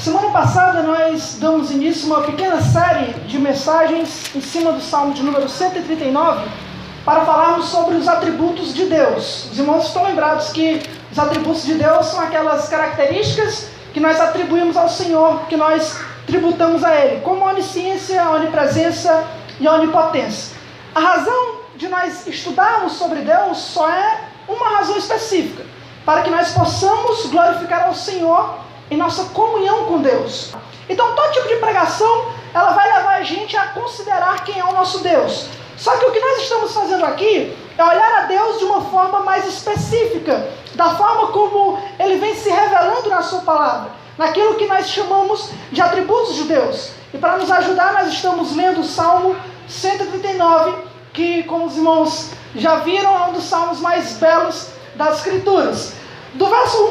Semana passada nós damos início a uma pequena série de mensagens em cima do Salmo de número 139 para falarmos sobre os atributos de Deus. Os irmãos estão lembrados que os atributos de Deus são aquelas características que nós atribuímos ao Senhor, que nós tributamos a Ele, como a onisciência, a onipresença e a onipotência. A razão de nós estudarmos sobre Deus só é uma razão específica, para que nós possamos glorificar ao Senhor em nossa comunhão com Deus. Então todo tipo de pregação, ela vai levar a gente a considerar quem é o nosso Deus. Só que o que nós estamos fazendo aqui é olhar a Deus de uma forma mais específica, da forma como Ele vem se revelando na sua palavra, naquilo que nós chamamos de atributos de Deus. E para nos ajudar, nós estamos lendo o Salmo 139, que, como os irmãos já viram, é um dos salmos mais belos das Escrituras. Do verso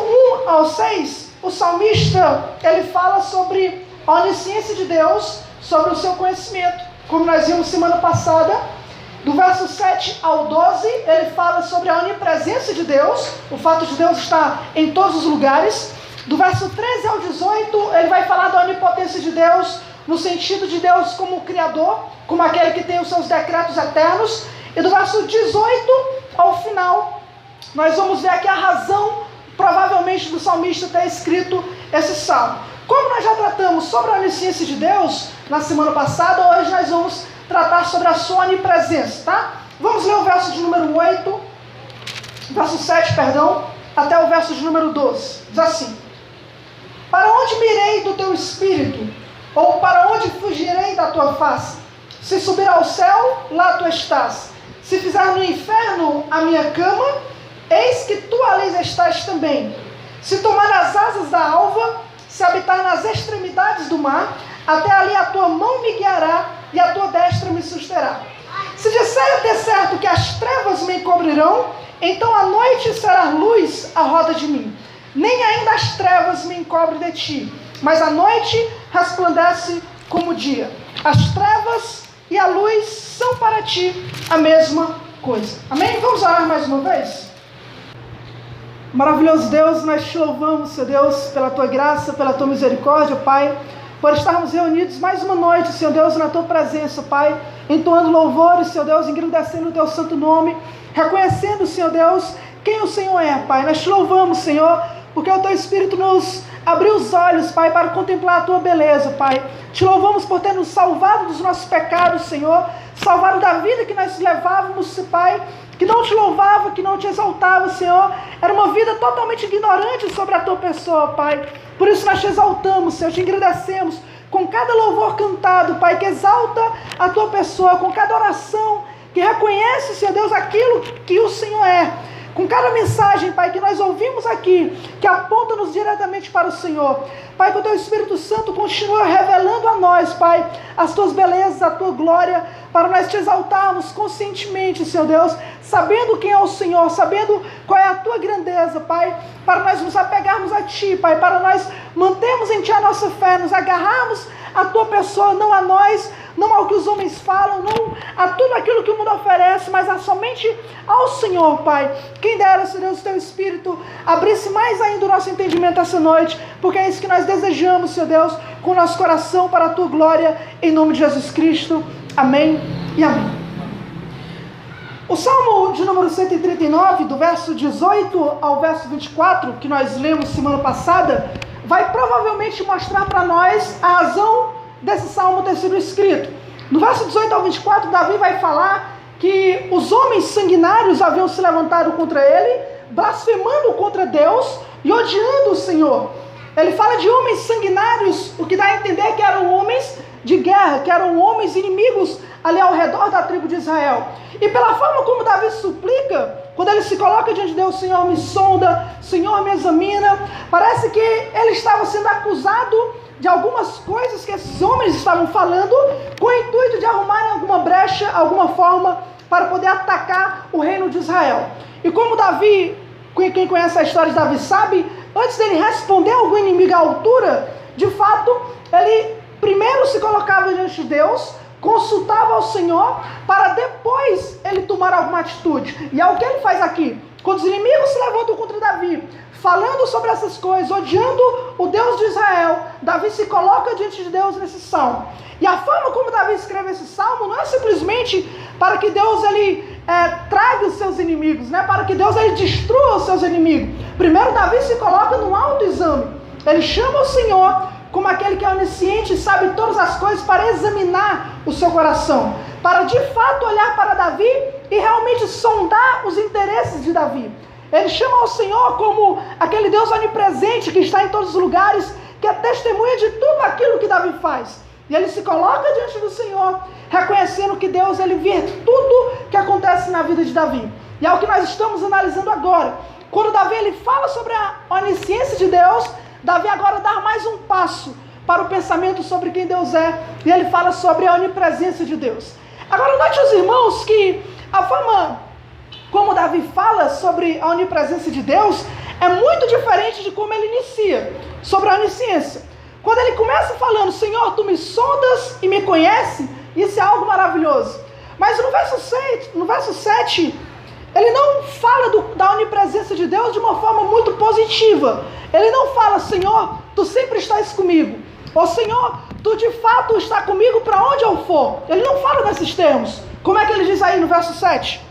1 ao 6, o salmista, ele fala sobre a onisciência de Deus, sobre o seu conhecimento, como nós vimos semana passada. Do verso 7 ao 12, ele fala sobre a onipresença de Deus, o fato de Deus estar em todos os lugares. Do verso 13 ao 18, ele vai falar da onipotência de Deus, no sentido de Deus como Criador, como aquele que tem os seus decretos eternos. E do verso 18 ao final, nós vamos ver aqui a razão, provavelmente, do salmista ter escrito esse salmo. Como nós já tratamos sobre a onisciência de Deus na semana passada, hoje nós vamos tratar sobre a sua onipresença, tá? Vamos ler o verso de número 8, verso 7, até o verso de número 12. Diz assim: para onde me irei do teu espírito? Ou para onde fugirei da tua face? Se subir ao céu, lá tu estás. Se fizer no inferno a minha cama, eis que tu ali estás também. Se tomar as asas da alva, se habitar nas extremidades do mar, até ali a tua mão me guiará e a tua destra me susterá. Se disser de certo que as trevas me encobrirão, então a noite será luz à roda de mim. Nem ainda as trevas me encobrem de ti, mas a noite resplandece como o dia. As trevas e a luz são para ti a mesma coisa. Amém? Vamos orar mais uma vez? Maravilhoso Deus, nós te louvamos, Senhor Deus, pela tua graça, pela tua misericórdia, Pai, por estarmos reunidos mais uma noite, Senhor Deus, na tua presença, Pai, entoando louvores, Senhor Deus, engrandecendo o teu santo nome, reconhecendo, Senhor Deus, quem o Senhor é, Pai. Nós te louvamos, Senhor, porque o teu Espírito nos abriu os olhos, Pai, para contemplar a tua beleza, Pai. Te louvamos por ter nos salvado dos nossos pecados, Senhor, salvado da vida que nós levávamos, Pai, que não te louvava, que não te exaltava, Senhor. Era uma vida totalmente ignorante sobre a tua pessoa, Pai. Por isso nós te exaltamos, Senhor, te agradecemos com cada louvor cantado, Pai, que exalta a tua pessoa, com cada oração que reconhece, Senhor Deus, aquilo que o Senhor é. Com cada mensagem, Pai, que nós ouvimos aqui, que aponta-nos diretamente para o Senhor. Pai, que o teu Espírito Santo continua revelando a nós, Pai, as tuas belezas, a tua glória, para nós te exaltarmos conscientemente, Senhor Deus, sabendo quem é o Senhor, sabendo qual é a tua grandeza, Pai, para nós nos apegarmos a ti, Pai, para nós mantermos em ti a nossa fé, nos agarrarmos à tua pessoa, não a nós, não ao que os homens falam, não a tudo aquilo que o mundo oferece, mas a somente ao Senhor, Pai. Quem dera, Senhor Deus, o teu Espírito abrisse mais ainda o nosso entendimento essa noite, porque é isso que nós desejamos, Senhor Deus, com o nosso coração, para a tua glória, em nome de Jesus Cristo. Amém e amém. O Salmo de número 139, do verso 18 ao verso 24, que nós lemos semana passada, vai provavelmente mostrar para nós a razão desse salmo ter sido escrito. No verso 18 ao 24, Davi vai falar que os homens sanguinários haviam se levantado contra ele, blasfemando contra Deus e odiando o Senhor. Ele fala de homens sanguinários, o que dá a entender que eram homens de guerra, que eram homens inimigos ali ao redor da tribo de Israel. E pela forma como Davi suplica, quando ele se coloca diante de Deus, Senhor me sonda, Senhor me examina, parece que ele estava sendo acusado de algumas coisas que esses homens estavam falando, com o intuito de arrumarem alguma brecha, alguma forma, para poder atacar o reino de Israel. E como Davi, quem conhece a história de Davi sabe, antes dele responder a algum inimigo à altura, de fato, ele primeiro se colocava diante de Deus, consultava ao Senhor, para depois ele tomar alguma atitude. E é o que ele faz aqui. Quando os inimigos se levantam contra Davi, falando sobre essas coisas, odiando o Deus de Israel, Davi se coloca diante de Deus nesse salmo. E a forma como Davi escreve esse salmo não é simplesmente para que Deus traga os seus inimigos, né? Para que Deus destrua os seus inimigos. Primeiro, Davi se coloca num autoexame. Ele chama o Senhor como aquele que é onisciente e sabe todas as coisas, para examinar o seu coração, para de fato olhar para Davi e realmente sondar os interesses de Davi. Ele chama o Senhor como aquele Deus onipresente que está em todos os lugares, que é testemunha de tudo aquilo que Davi faz. E ele se coloca diante do Senhor, reconhecendo que Deus vê tudo que acontece na vida de Davi. E é o que nós estamos analisando agora. Quando Davi fala sobre a onisciência de Deus, Davi agora dá mais um passo para o pensamento sobre quem Deus é, e ele fala sobre a onipresença de Deus. Agora note os irmãos que a forma como Davi fala sobre a onipresença de Deus é muito diferente de como ele inicia sobre a onisciência. Quando ele começa falando, Senhor, tu me sondas e me conhece, isso é algo maravilhoso. Mas no verso 7, ele não fala da onipresença de Deus de uma forma muito positiva. Ele não fala, Senhor, tu sempre estás comigo. Ou Senhor, tu de fato está comigo para onde eu for. Ele não fala nesses termos. Como é que ele diz aí no verso 7?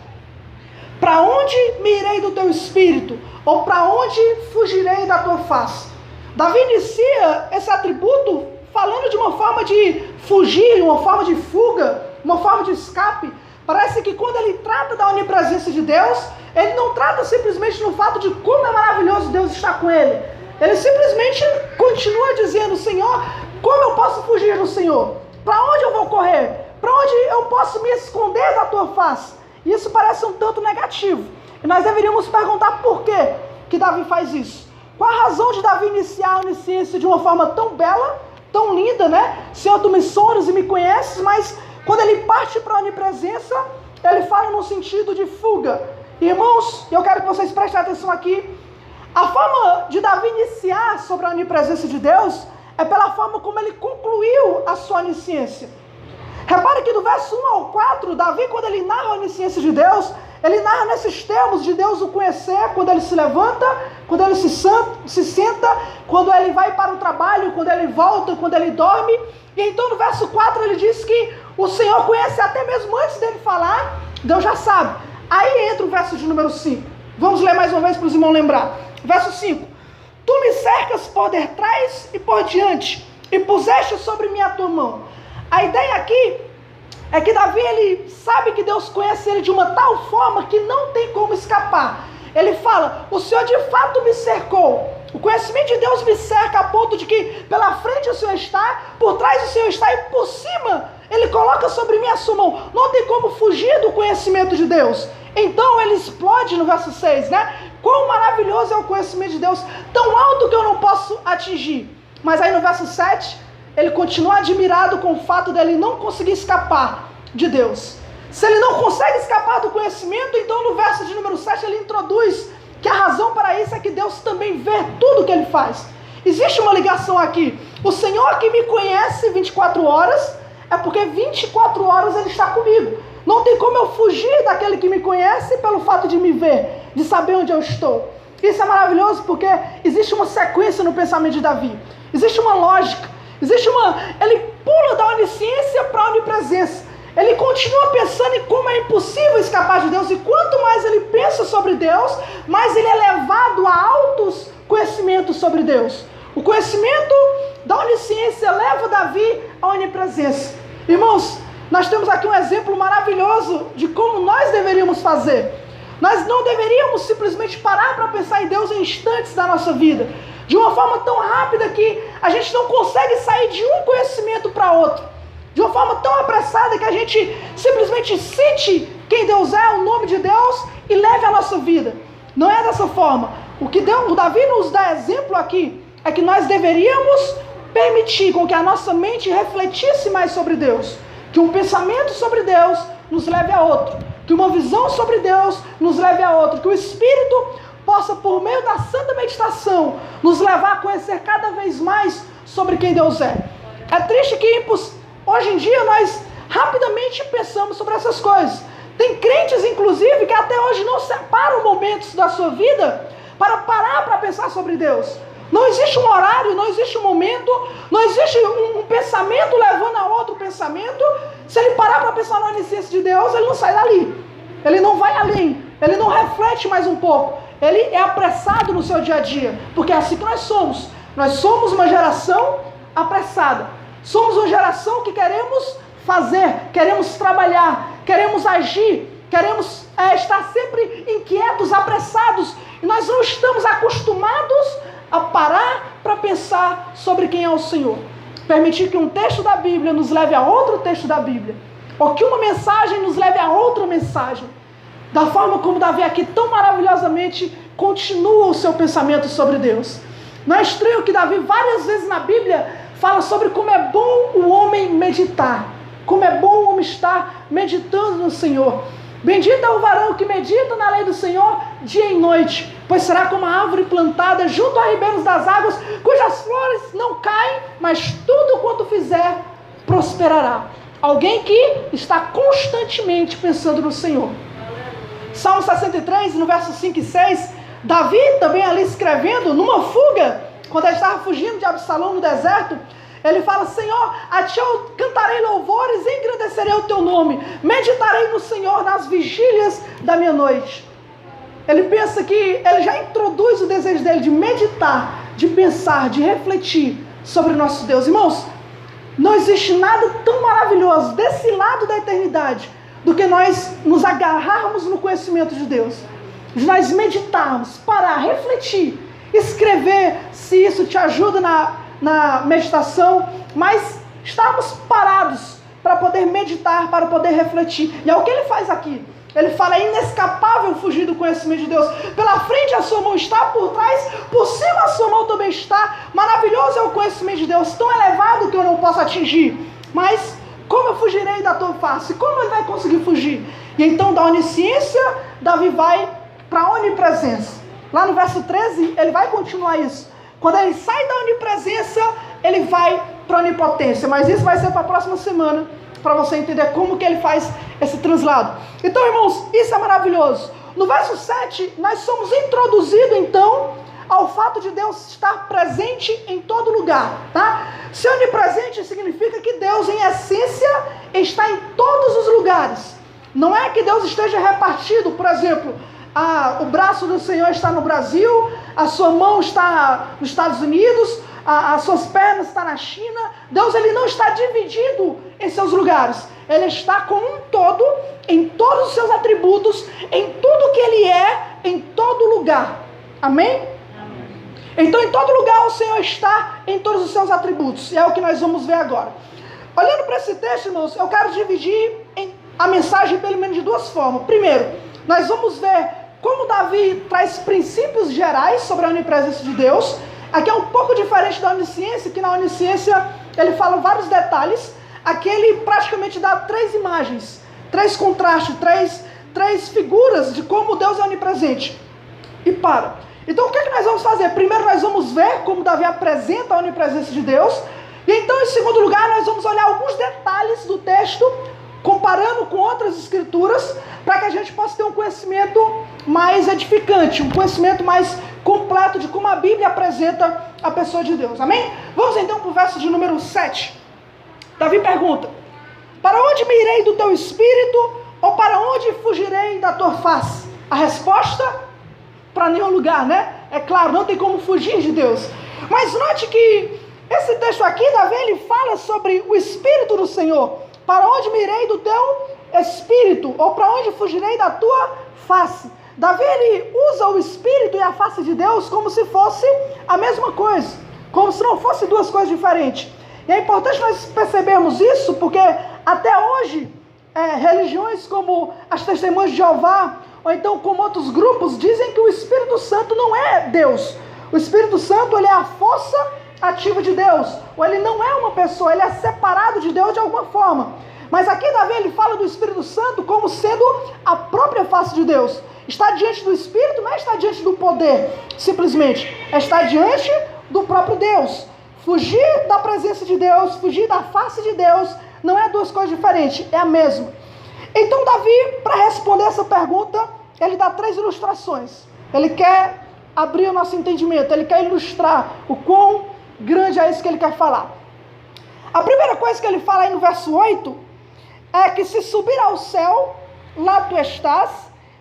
Para onde me irei do teu espírito? Ou para onde fugirei da tua face? Davi inicia esse atributo falando de uma forma de fugir, uma forma de fuga, uma forma de escape. Parece que quando ele trata da onipresença de Deus, ele não trata simplesmente no fato de como é maravilhoso Deus estar com ele. Ele simplesmente continua dizendo, Senhor, como eu posso fugir do Senhor? Para onde eu vou correr? Para onde eu posso me esconder da tua face? Isso parece um tanto negativo. E nós deveríamos perguntar por que Davi faz isso. Qual a razão de Davi iniciar a onisciência de uma forma tão bela, tão linda, né? Senhor, tu me sondas e me conheces, mas quando ele parte para a onipresença, ele fala no sentido de fuga. Irmãos, eu quero que vocês prestem atenção aqui. A forma de Davi iniciar sobre a onipresença de Deus é pela forma como ele concluiu a sua onisciência. Repare que do verso 1 ao 4, Davi, quando ele narra a onisciência de Deus, ele narra nesses termos de Deus o conhecer, quando ele se levanta, quando ele se senta, quando ele vai para o trabalho, quando ele volta, quando ele dorme. E então no verso 4 ele diz que o Senhor conhece até mesmo antes dele falar, Deus já sabe. Aí entra o verso de número 5. Vamos ler mais uma vez para os irmãos lembrar. Verso 5. Tu me cercas por detrás e por diante, e puseste sobre mim a tua mão. A ideia aqui é que Davi, ele sabe que Deus conhece ele de uma tal forma que não tem como escapar. Ele fala, o Senhor de fato me cercou. O conhecimento de Deus me cerca a ponto de que pela frente o Senhor está, por trás o Senhor está e por cima ele coloca sobre mim a sua mão. Não tem como fugir do conhecimento de Deus. Então ele explode no verso 6, né? Quão maravilhoso é o conhecimento de Deus, tão alto que eu não posso atingir. Mas aí no verso 7, ele continua admirado com o fato dele não conseguir escapar de Deus. Se ele não consegue escapar do conhecimento, então no verso de número 7 ele introduz que a razão para isso é que Deus também vê tudo que ele faz. Existe uma ligação aqui. O Senhor que me conhece 24 horas, é porque 24 horas ele está comigo. Não tem como eu fugir daquele que me conhece pelo fato de me ver, de saber onde eu estou. Isso é maravilhoso porque existe uma sequência no pensamento de Davi. Existe uma lógica. Ele pula da onisciência para a onipresença. Ele continua pensando em como é impossível escapar de Deus. E quanto mais ele pensa sobre Deus, mais ele é levado a altos conhecimentos sobre Deus. O conhecimento da onisciência leva Davi à onipresença. Irmãos, nós temos aqui um exemplo maravilhoso de como nós deveríamos fazer. Nós não deveríamos simplesmente parar para pensar em Deus em instantes da nossa vida, de uma forma tão rápida que a gente não consegue sair de um conhecimento para outro, de uma forma tão apressada que a gente simplesmente cite quem Deus é, o nome de Deus, e leve a nossa vida. Não é dessa forma. O que o Davi nos dá exemplo aqui é que nós deveríamos permitir com que a nossa mente refletisse mais sobre Deus, que um pensamento sobre Deus nos leve a outro, que uma visão sobre Deus nos leve a outro, que o Espírito possa, por meio da santa meditação, nos levar a conhecer cada vez mais sobre quem Deus é. É triste que hoje em dia nós rapidamente pensamos sobre essas coisas. Tem crentes, inclusive, que até hoje não separam momentos da sua vida para parar para pensar sobre Deus. Não existe um horário, não existe um momento, não existe um pensamento levando a outro pensamento. Se ele parar para pensar na onisciência de Deus, ele não sai dali. Ele não vai além, ele não reflete mais um pouco. Ele é apressado no seu dia a dia, porque é assim que nós somos. Nós somos uma geração apressada. Somos uma geração que queremos fazer, queremos trabalhar, queremos agir, queremos estar sempre inquietos, apressados. E nós não estamos acostumados a parar para pensar sobre quem é o Senhor. Permitir que um texto da Bíblia nos leve a outro texto da Bíblia, ou que uma mensagem nos leve a outra mensagem. Da forma como Davi aqui tão maravilhosamente continua o seu pensamento sobre Deus. Não é estranho que Davi várias vezes na Bíblia fala sobre como é bom o homem meditar, como é bom o homem estar meditando no Senhor. Bendito é o varão que medita na lei do Senhor dia e noite, pois será como a árvore plantada junto a ribeiros das águas, cujas flores não caem, mas tudo quanto fizer prosperará. Alguém que está constantemente pensando no Senhor. Salmo 63, no verso 5 e 6, Davi também ali escrevendo, numa fuga, quando ele estava fugindo de Absalão no deserto, ele fala: Senhor, a ti eu cantarei louvores e engrandecerei o teu nome, meditarei no Senhor nas vigílias da minha noite. Ele pensa que ele já introduz o desejo dele de meditar, de pensar, de refletir sobre o nosso Deus. Irmãos, não existe nada tão maravilhoso desse lado da eternidade do que nós nos agarrarmos no conhecimento de Deus, de nós meditarmos, parar, refletir, escrever, se isso te ajuda na meditação, mas estarmos parados para poder meditar, para poder refletir. E é o que ele faz aqui. Ele fala: é inescapável fugir do conhecimento de Deus. Pela frente a sua mão está, por trás, por cima a sua mão também está. Maravilhoso é o conhecimento de Deus, tão elevado que eu não posso atingir. Mas como eu fugirei da tua face? Como ele vai conseguir fugir? E então da onisciência, Davi vai para a onipresença. Lá no verso 13, ele vai continuar isso. Quando ele sai da onipresença, ele vai para a onipotência. Mas isso vai ser para a próxima semana, para você entender como que ele faz esse translado. Então, irmãos, isso é maravilhoso. No verso 7, nós somos introduzidos, então, ao fato de Deus estar presente em todo lugar, tá? Ser onipresente significa que Deus, em essência, está em todos os lugares. Não é que Deus esteja repartido, por exemplo, o braço do Senhor está no Brasil, a sua mão está nos Estados Unidos, as suas pernas estão na China. Deus, ele não está dividido em seus lugares. Ele está como um todo, em todos os seus atributos, em tudo que ele é, em todo lugar. Amém? Então, em todo lugar o Senhor está em todos os seus atributos. E é o que nós vamos ver agora. Olhando para esse texto, irmãos, eu quero dividir a mensagem pelo menos de duas formas. Primeiro, nós vamos ver como Davi traz princípios gerais sobre a onipresença de Deus. Aqui é um pouco diferente da onisciência, que na onisciência ele fala vários detalhes. Aqui ele praticamente dá 3 imagens, 3 contrastes, três figuras de como Deus é onipresente. E para. Então o que é que nós vamos fazer? Primeiro nós vamos ver como Davi apresenta a onipresença de Deus. E então, em segundo lugar, nós vamos olhar alguns detalhes do texto, comparando com outras escrituras, para que a gente possa ter um conhecimento mais edificante, um conhecimento mais completo de como a Bíblia apresenta a pessoa de Deus. Amém? Vamos então para o verso de número 7. Davi pergunta: para onde me irei do teu espírito, ou para onde fugirei da tua face? A resposta: para nenhum lugar, né? É claro, não tem como fugir de Deus. Mas note que esse texto aqui, Davi, ele fala sobre o Espírito do Senhor. Para onde me irei do teu Espírito? Ou para onde fugirei da tua face? Davi, ele usa o Espírito e a face de Deus como se fosse a mesma coisa. Como se não fossem duas coisas diferentes. E é importante nós percebermos isso, porque até hoje, religiões como as Testemunhas de Jeová, ou então como outros grupos, dizem que o Espírito Santo não é Deus. O Espírito Santo, ele é a força ativa de Deus. Ou ele não é uma pessoa, ele é separado de Deus de alguma forma. Mas aqui Davi, ele fala do Espírito Santo como sendo a própria face de Deus. Está diante do Espírito não é estar diante do poder, simplesmente. É estar diante do próprio Deus. Fugir da presença de Deus, fugir da face de Deus, não é duas coisas diferentes, é a mesma. Então Davi, para responder essa pergunta, ele dá 3 ilustrações. Ele quer abrir o nosso entendimento, ele quer ilustrar o quão grande é isso que ele quer falar. A primeira coisa que ele fala aí no verso 8 é que se subir ao céu, lá tu estás,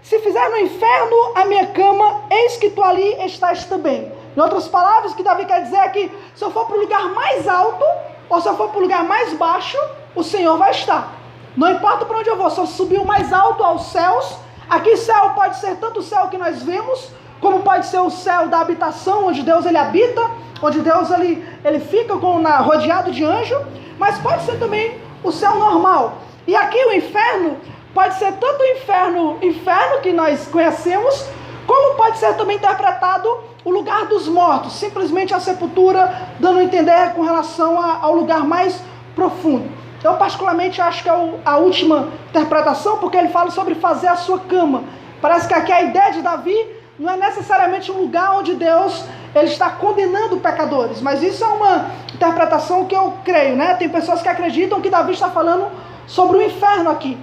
se fizer no inferno a minha cama, eis que tu ali estás também. Em outras palavras, o que Davi quer dizer é que se eu for para o lugar mais alto, ou se eu for para o lugar mais baixo, o Senhor vai estar. Não importa para onde eu vou, se eu subir o mais alto aos céus, aqui céu pode ser tanto o céu que nós vemos, como pode ser o céu da habitação, onde Deus ele habita, onde Deus ele fica rodeado de anjo, mas pode ser também o céu normal. E aqui o inferno pode ser tanto o inferno que nós conhecemos, como pode ser também interpretado o lugar dos mortos, simplesmente a sepultura, dando a entender com relação ao lugar mais profundo. Eu particularmente acho que é a última interpretação, porque ele fala sobre fazer a sua cama. Parece que aqui a ideia de Davi não é necessariamente um lugar onde Deus ele está condenando pecadores, mas isso é uma interpretação que eu creio, né? Tem pessoas que acreditam que Davi está falando sobre o inferno aqui.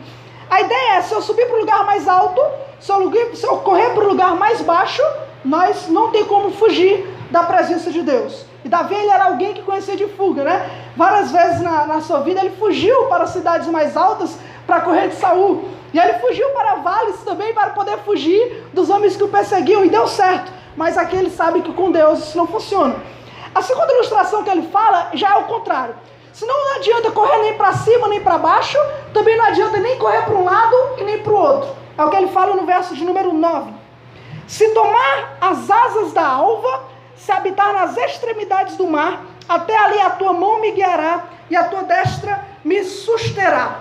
A ideia é, se eu subir para o lugar mais alto, se eu correr para o lugar mais baixo, nós não tem como fugir da presença de Deus. E Davi ele era alguém que conhecia de fuga, né? Várias vezes na sua vida ele fugiu para cidades mais altas para correr de Saul. E ele fugiu para vales também para poder fugir dos homens que o perseguiam. E deu certo. Mas aqui ele sabe que com Deus isso não funciona. A segunda ilustração que ele fala já é o contrário. Senão não adianta correr nem para cima nem para baixo. Também não adianta nem correr para um lado e nem para o outro. É o que ele fala no verso de número 9. Se tomar as asas da alva, se habitar nas extremidades do mar, até ali a tua mão me guiará e a tua destra me susterá.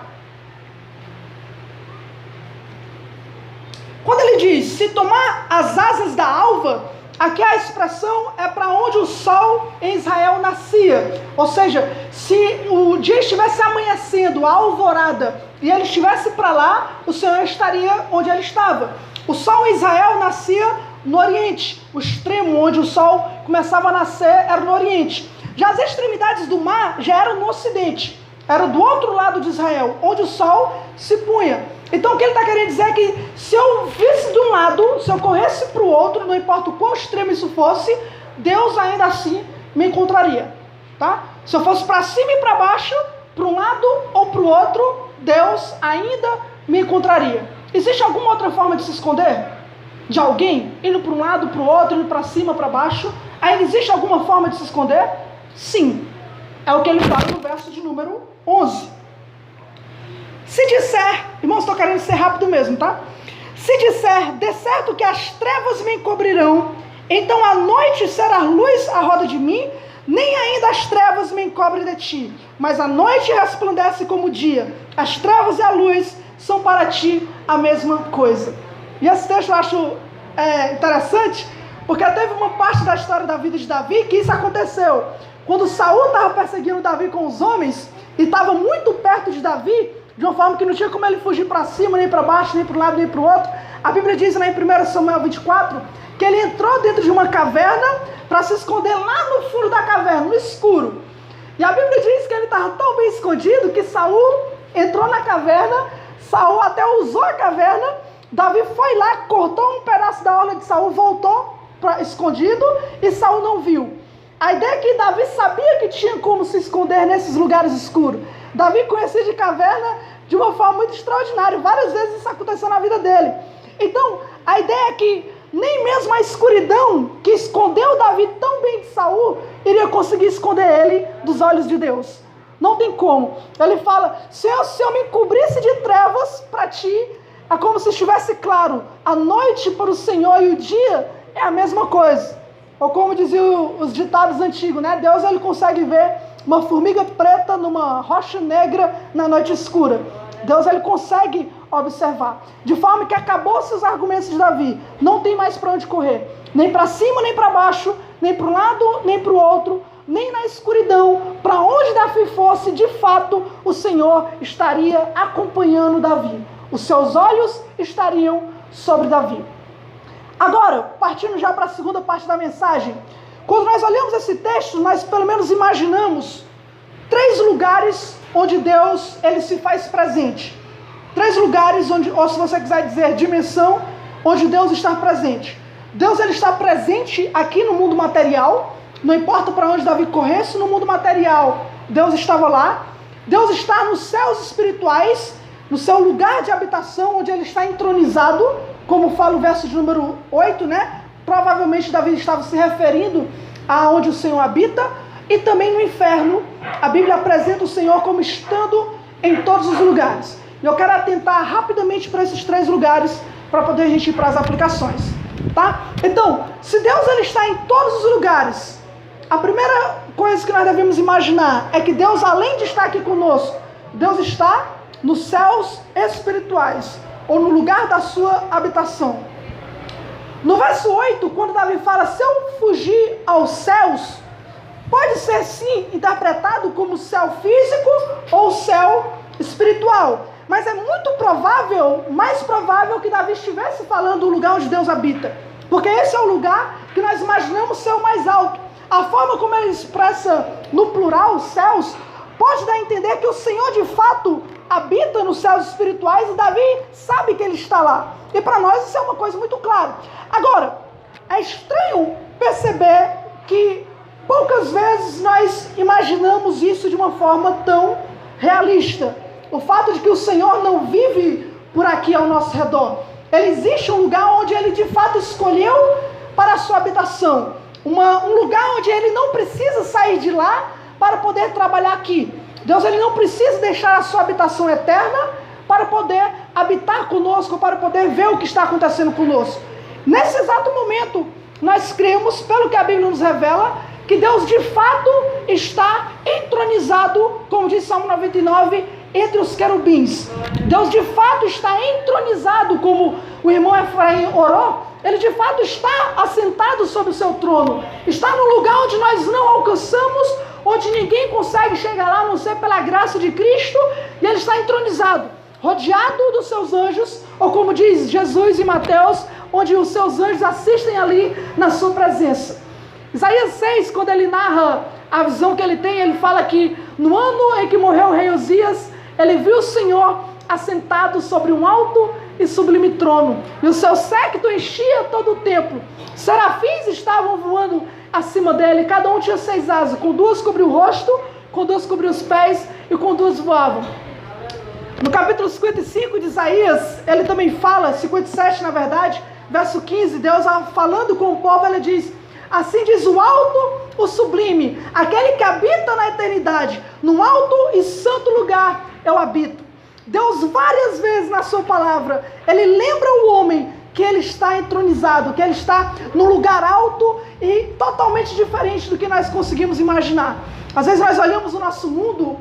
Quando ele diz, se tomar as asas da alva, aqui a expressão é para onde o sol em Israel nascia. Ou seja, se o dia estivesse amanhecendo, a alvorada, e ele estivesse para lá, o Senhor estaria onde ele estava. O sol em Israel nascia no Oriente. O extremo onde o sol começava a nascer era no Oriente. Já as extremidades do mar já eram no Ocidente. Era do outro lado de Israel, onde o sol se punha. Então o que ele está querendo dizer é que se eu visse de um lado, se eu corresse para o outro, não importa o quão extremo isso fosse, Deus ainda assim me encontraria. Tá? Se eu fosse para cima e para baixo, para um lado ou para o outro, Deus ainda me encontraria. Existe alguma outra forma de se esconder? De alguém? Indo para um lado, para o outro, indo para cima, para baixo? Ainda existe alguma forma de se esconder? Sim. É o que ele fala no verso de número 11. Se disser, irmãos, estou querendo ser rápido mesmo, tá? Se disser, de certo que as trevas me encobrirão, então a noite será luz à roda de mim, nem ainda as trevas me encobrem de ti, mas a noite resplandece como o dia, as trevas e a luz são para ti a mesma coisa. E esse texto eu acho interessante, porque teve uma parte da história da vida de Davi que isso aconteceu. Quando Saul estava perseguindo Davi com os homens, e estava muito perto de Davi, de uma forma que não tinha como ele fugir para cima, nem para baixo, nem para um lado, nem para o outro, a Bíblia diz lá em 1 Samuel 24, que ele entrou dentro de uma caverna para se esconder lá no fundo da caverna, no escuro. E a Bíblia diz que ele estava tão bem escondido que Saul entrou na caverna, Saul até usou a caverna, Davi foi lá, cortou um pedaço da orla de Saul, voltou escondido e Saul não viu. A ideia é que Davi sabia que tinha como se esconder nesses lugares escuros. Davi conhecia de caverna de uma forma muito extraordinária. Várias vezes isso aconteceu na vida dele. Então, a ideia é que nem mesmo a escuridão que escondeu Davi tão bem de Saul iria conseguir esconder ele dos olhos de Deus. Não tem como. Ele fala, se eu me encobrisse de trevas para ti, é como se estivesse claro. A noite para o Senhor e o dia é a mesma coisa. Ou como diziam os ditados antigos, né? Deus ele consegue ver uma formiga preta numa rocha negra na noite escura. Deus ele consegue observar. De forma que acabou-se os argumentos de Davi. Não tem mais para onde correr. Nem para cima, nem para baixo. Nem para um lado, nem para o outro. Nem na escuridão. Para onde Davi fosse, de fato, o Senhor estaria acompanhando Davi. Os seus olhos estariam sobre Davi. Agora, partindo já para a segunda parte da mensagem. Quando nós olhamos esse texto, nós pelo menos imaginamos 3 lugares onde Deus ele se faz presente. 3 lugares onde, ou se você quiser dizer dimensão, onde Deus está presente. Deus ele está presente aqui no mundo material, não importa para onde Davi corresse, no mundo material, Deus estava lá. Deus está nos céus espirituais, no seu lugar de habitação, onde ele está entronizado, como fala o verso de número 8, né? Provavelmente Davi estava se referindo aonde o Senhor habita, e também no inferno. A Bíblia apresenta o Senhor como estando em todos os lugares. E eu quero atentar rapidamente para esses 3 lugares, para poder a gente ir para as aplicações, tá? Então, se Deus ele está em todos os lugares, a primeira coisa que nós devemos imaginar é que Deus, além de estar aqui conosco, Deus está nos céus espirituais, ou no lugar da sua habitação. No verso 8, quando Davi fala, se eu fugir aos céus, pode ser sim interpretado como céu físico ou céu espiritual. Mas é muito provável, mais provável que Davi estivesse falando do lugar onde Deus habita. Porque esse é o lugar que nós imaginamos ser o mais alto. A forma como ele expressa no plural os céus, pode dar a entender que o Senhor de fato habita nos céus espirituais e Davi sabe que ele está lá. E para nós isso é uma coisa muito clara. Agora, é estranho perceber que poucas vezes nós imaginamos isso de uma forma tão realista. O fato de que o Senhor não vive por aqui ao nosso redor. Ele existe um lugar onde ele de fato escolheu para a sua habitação. Um lugar onde ele não precisa sair de lá para poder trabalhar aqui. Deus ele não precisa deixar a sua habitação eterna para poder habitar conosco, para poder ver o que está acontecendo conosco. Nesse exato momento, nós cremos, pelo que a Bíblia nos revela, que Deus de fato está entronizado, como diz Salmo 99, entre os querubins. Deus de fato está entronizado, como o irmão Efraim orou. Ele de fato está assentado sobre o seu trono. Está no lugar onde nós não alcançamos, onde ninguém consegue chegar lá, a não ser pela graça de Cristo. E ele está entronizado, rodeado dos seus anjos, ou como diz Jesus em Mateus, onde os seus anjos assistem ali na sua presença. Isaías 6, quando ele narra a visão que ele tem, ele fala que no ano em que morreu o rei Uzias, ele viu o Senhor assentado sobre um alto e sublime trono, e o seu séquito enchia todo o templo. Serafins estavam voando acima dele, cada um tinha 6 asas, com 2 cobriu o rosto, com 2 cobriu os pés, e com 2 voavam. No capítulo 55 de Isaías, ele também fala, 57 na verdade, verso 15, Deus falando com o povo, ele diz, assim diz o alto, o sublime, aquele que habita na eternidade, num alto e santo lugar eu habito. Deus várias vezes na sua palavra, ele lembra o homem que ele está entronizado, que ele está num lugar alto e totalmente diferente do que nós conseguimos imaginar. Às vezes nós olhamos o nosso mundo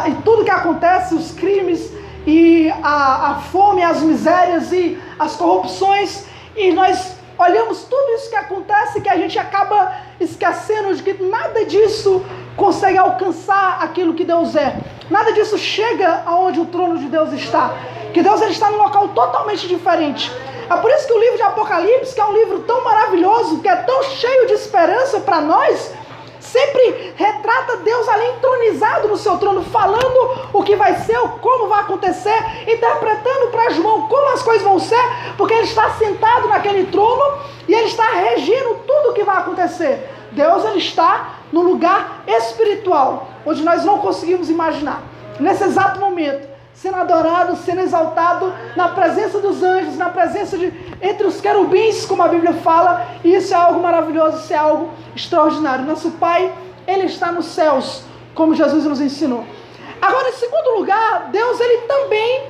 e tudo que acontece, os crimes e a fome, as misérias e as corrupções, e nós olhamos tudo isso que acontece, que a gente acaba esquecendo de que nada disso consegue alcançar aquilo que Deus é. Nada disso chega aonde o trono de Deus está. Que Deus ele está num local totalmente diferente. É por isso que o livro de Apocalipse, que é um livro tão maravilhoso, que é tão cheio de esperança para nós, sempre retrata Deus ali entronizado no seu trono, falando o que vai ser, como vai acontecer, interpretando para João como as coisas vão ser, porque ele está sentado naquele trono e ele está regindo tudo o que vai acontecer. Deus ele está no lugar espiritual, onde nós não conseguimos imaginar. Nesse exato momento, sendo adorado, sendo exaltado, na presença dos anjos, na presença entre os querubins, como a Bíblia fala, e isso é algo maravilhoso, isso é algo extraordinário. Nosso Pai, ele está nos céus, como Jesus nos ensinou. Agora, em segundo lugar, Deus, ele também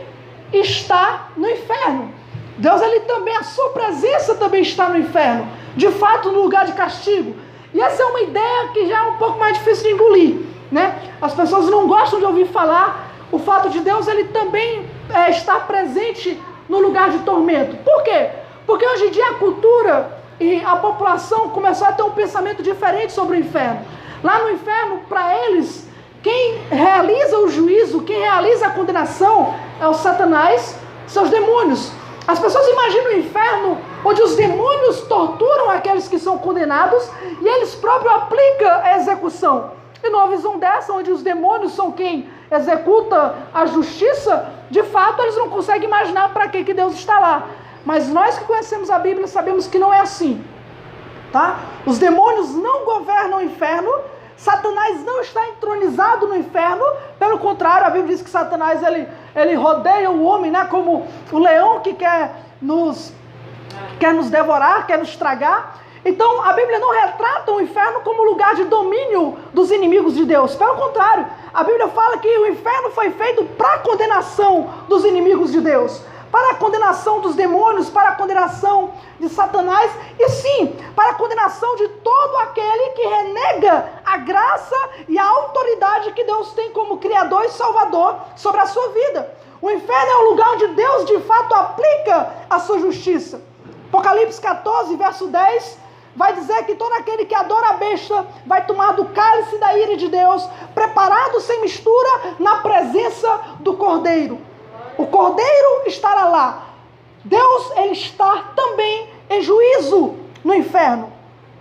está no inferno. Deus, ele também, a sua presença também está no inferno, de fato, no lugar de castigo. E essa é uma ideia que já é um pouco mais difícil de engolir, né? As pessoas não gostam de ouvir falar o fato de Deus ele também estar presente no lugar de tormento. Por quê? Porque hoje em dia a cultura e a população começou a ter um pensamento diferente sobre o inferno. Lá no inferno, para eles, quem realiza o juízo, quem realiza a condenação é o Satanás, seus demônios. As pessoas imaginam o inferno onde os demônios torturam aqueles que são condenados e eles próprios aplicam a execução. E numa visão dessa, onde os demônios são quem executa a justiça, de fato eles não conseguem imaginar para que Deus está lá. Mas nós que conhecemos a Bíblia sabemos que não é assim. Tá? Os demônios não governam o inferno, Satanás não está entronizado no inferno, pelo contrário, a Bíblia diz que Satanás ele rodeia o homem, né, como o leão que quer nos devorar, quer nos tragar. Então a Bíblia não retrata o inferno como lugar de domínio dos inimigos de Deus, pelo contrário, a Bíblia fala que o inferno foi feito para a condenação dos inimigos de Deus, para a condenação dos demônios, para a condenação de Satanás, e sim, para a condenação de todo aquele que renega a graça e a autoridade que Deus tem como Criador e Salvador sobre a sua vida. O inferno é o lugar onde Deus de fato aplica a sua justiça. Apocalipse 14, verso 10, vai dizer que todo aquele que adora a besta vai tomar do cálice da ira de Deus, preparado sem mistura na presença do Cordeiro. O Cordeiro estará lá. Deus, ele está também em juízo no inferno.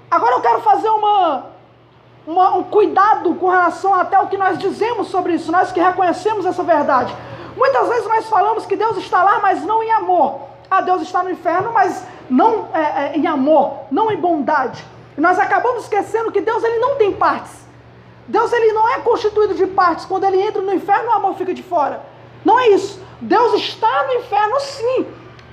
Agora eu quero fazer um cuidado com relação até o que nós dizemos sobre isso, nós que reconhecemos essa verdade. Muitas vezes nós falamos que Deus está lá, mas não em amor. Deus está no inferno, mas não em amor, não em bondade. E nós acabamos esquecendo que Deus ele não tem partes. Deus ele não é constituído de partes. Quando ele entra no inferno, o amor fica de fora. Não é isso. Deus está no inferno sim,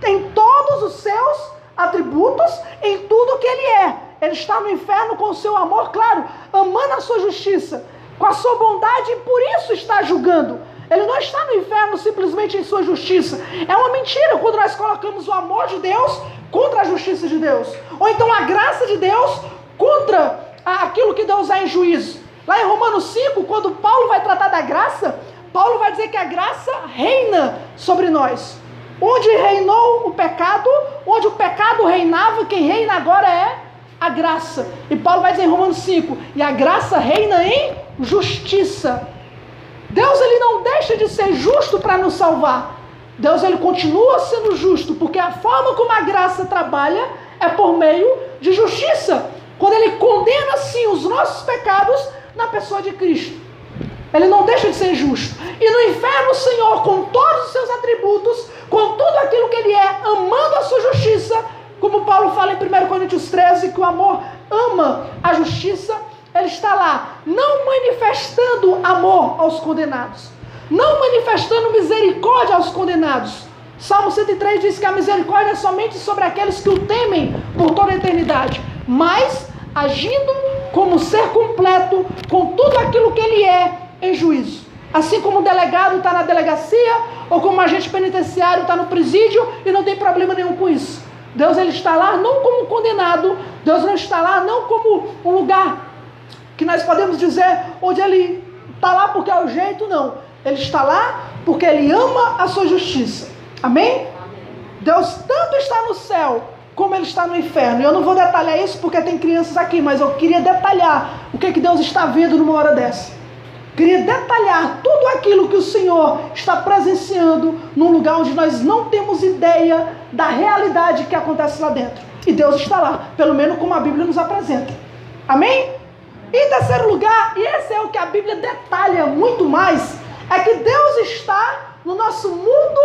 em todos os seus atributos, em tudo que ele é. Ele está no inferno com o seu amor, claro, amando a sua justiça, com a sua bondade, e por isso está julgando. Ele não está no inferno simplesmente em sua justiça. É uma mentira quando nós colocamos o amor de Deus contra a justiça de Deus, ou então a graça de Deus contra aquilo que Deus é em juízo. Lá em Romanos 5, quando Paulo vai tratar da graça, Paulo vai dizer que a graça reina sobre nós. Onde reinou o pecado, onde o pecado reinava, quem reina agora é a graça. E Paulo vai dizer em Romanos 5, e a graça reina em justiça. Deus ele não deixa de ser justo para nos salvar. Deus ele continua sendo justo, porque a forma como a graça trabalha é por meio de justiça. Quando ele condena sim os nossos pecados na pessoa de Cristo. Ele não deixa de ser justo. E no inferno o Senhor, com todos os seus atributos, com tudo aquilo que ele é, amando a sua justiça, como Paulo fala em 1 Coríntios 13, que o amor ama a justiça, ele está lá, não manifestando amor aos condenados, não manifestando misericórdia aos condenados. Salmo 103 diz que a misericórdia é somente sobre aqueles que o temem por toda a eternidade, mas agindo como ser completo, com tudo aquilo que ele é em juízo. Assim como o delegado está na delegacia, ou como o agente penitenciário está no presídio, e não tem problema nenhum com isso. Deus ele está lá não como condenado, Deus não está lá não como um lugar que nós podemos dizer onde ele está lá porque é o jeito, não. Ele está lá porque ele ama a sua justiça. Amém? Deus tanto está no céu como ele está no inferno. E eu não vou detalhar isso porque tem crianças aqui, mas eu queria detalhar o que Deus está vendo numa hora dessa. Queria detalhar tudo aquilo que o Senhor está presenciando num lugar onde nós não temos ideia da realidade que acontece lá dentro. E Deus está lá, pelo menos como a Bíblia nos apresenta. Amém? E em terceiro lugar, e esse é o que a Bíblia detalha muito mais, é que Deus está no nosso mundo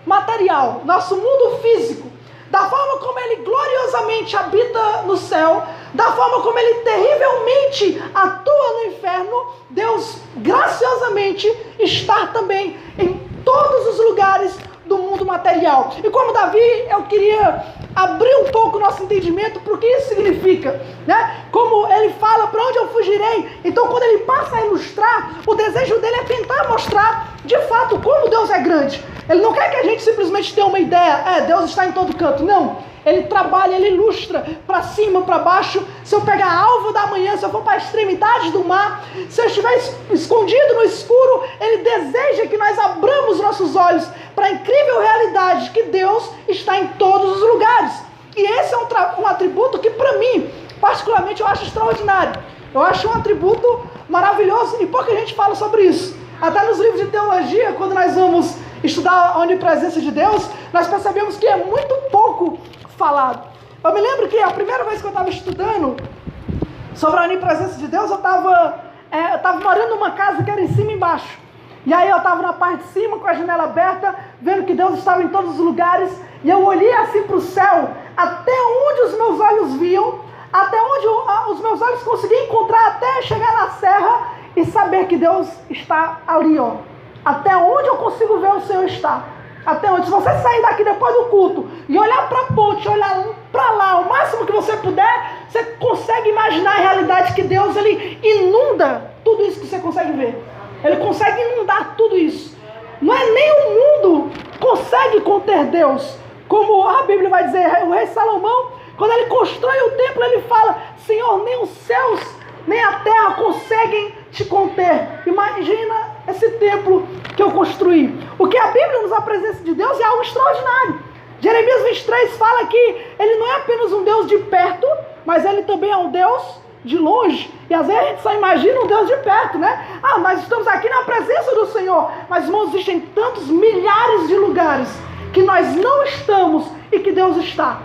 material, nosso mundo físico. Da forma como ele gloriosamente habita no céu, da forma como ele terrivelmente atua no inferno, Deus graciosamente está também em todos os lugares do mundo material. E como Davi, eu queria abrir um pouco o nosso entendimento para o que isso significa, né? Como ele fala, para onde eu fugirei? Então quando ele passa a ilustrar, o desejo dele é tentar mostrar de fato como Deus é grande. Ele não quer que a gente simplesmente tenha uma ideia, Deus está em todo canto, não. Ele trabalha, ele ilustra para cima, para baixo. Se eu pegar a alva da manhã, se eu for para a extremidade do mar, se eu estiver escondido no escuro, ele deseja que nós abramos nossos olhos para a incrível realidade que Deus está em todos os lugares. E esse é um atributo que para mim, particularmente, eu acho extraordinário. Eu acho um atributo maravilhoso e pouca gente fala sobre isso. Até nos livros de teologia, quando nós vamos estudar a onipresença de Deus, nós percebemos que é muito pouco falado. Eu me lembro que a primeira vez que eu estava estudando sobre a onipresença de Deus, eu estava morando numa casa que era em cima e embaixo. E aí eu estava na parte de cima com a janela aberta, vendo que Deus estava em todos os lugares. E eu olhei assim para o céu, até onde os meus olhos viam, até onde os meus olhos conseguiam encontrar, até chegar na serra e saber que Deus está ali, ó. Até onde eu consigo ver o Senhor está. Até onde, se você sair daqui depois do culto e olhar para a ponte, olhar para lá, o máximo que você puder, você consegue imaginar a realidade que Deus, Ele inunda tudo isso que você consegue ver. Ele consegue inundar tudo isso. Não é nem o mundo consegue conter Deus. Como a Bíblia vai dizer, o rei Salomão, quando ele constrói o templo, ele fala: Senhor, nem os céus, nem a terra conseguem te conter. Imagina esse templo que eu construí. O que a Bíblia nos apresenta de Deus é algo extraordinário. Jeremias 23 fala que ele não é apenas um Deus de perto, mas ele também é um Deus de longe. E às vezes a gente só imagina um Deus de perto, né? Ah, nós estamos aqui na presença do Senhor. Mas, irmãos, existem tantos milhares de lugares que nós não estamos e que Deus está.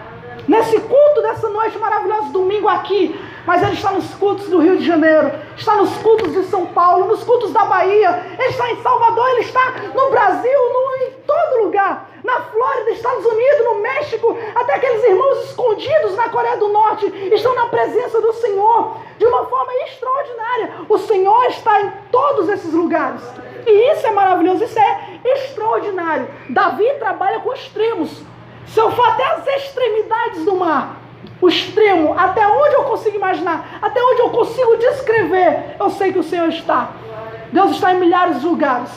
Nesse culto dessa noite maravilhosa, domingo aqui, mas Ele está nos cultos do Rio de Janeiro, está nos cultos de São Paulo, nos cultos da Bahia, Ele está em Salvador, Ele está no Brasil, em todo lugar, na Flórida, Estados Unidos, no México, até aqueles irmãos escondidos na Coreia do Norte estão na presença do Senhor, de uma forma extraordinária. O Senhor está em todos esses lugares, e isso é maravilhoso, isso é extraordinário. Davi trabalha com extremos. Se eu for até as extremidades do mar, o extremo, até onde eu consigo imaginar, até onde eu consigo descrever, eu sei que o Senhor está. Deus está em milhares de lugares.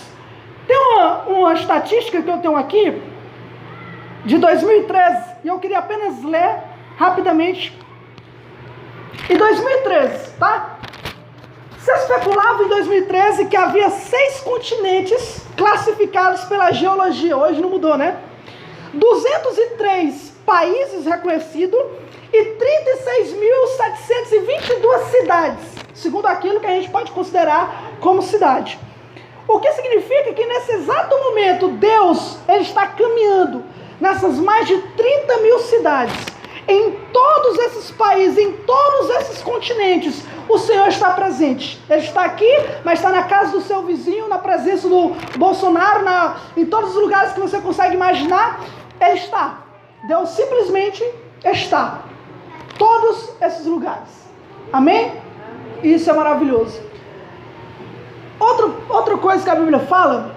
Tem uma estatística que eu tenho aqui, de 2013, e eu queria apenas ler rapidamente. Em 2013, tá? Se especulava em 2013 que havia 6 continentes classificados pela geologia. Hoje não mudou, né? 203 países reconhecidos e 36.722 cidades, segundo aquilo que a gente pode considerar como cidade. O que significa que nesse exato momento Deus, Ele está caminhando nessas mais de 30 mil cidades, em todos esses países, em todos esses continentes. O Senhor está presente. Ele está aqui, mas está na casa do seu vizinho, na presença do Bolsonaro, em todos os lugares que você consegue imaginar. Ele está. Deus simplesmente está. Todos esses lugares. Amém? Isso é maravilhoso. Outra coisa que a Bíblia fala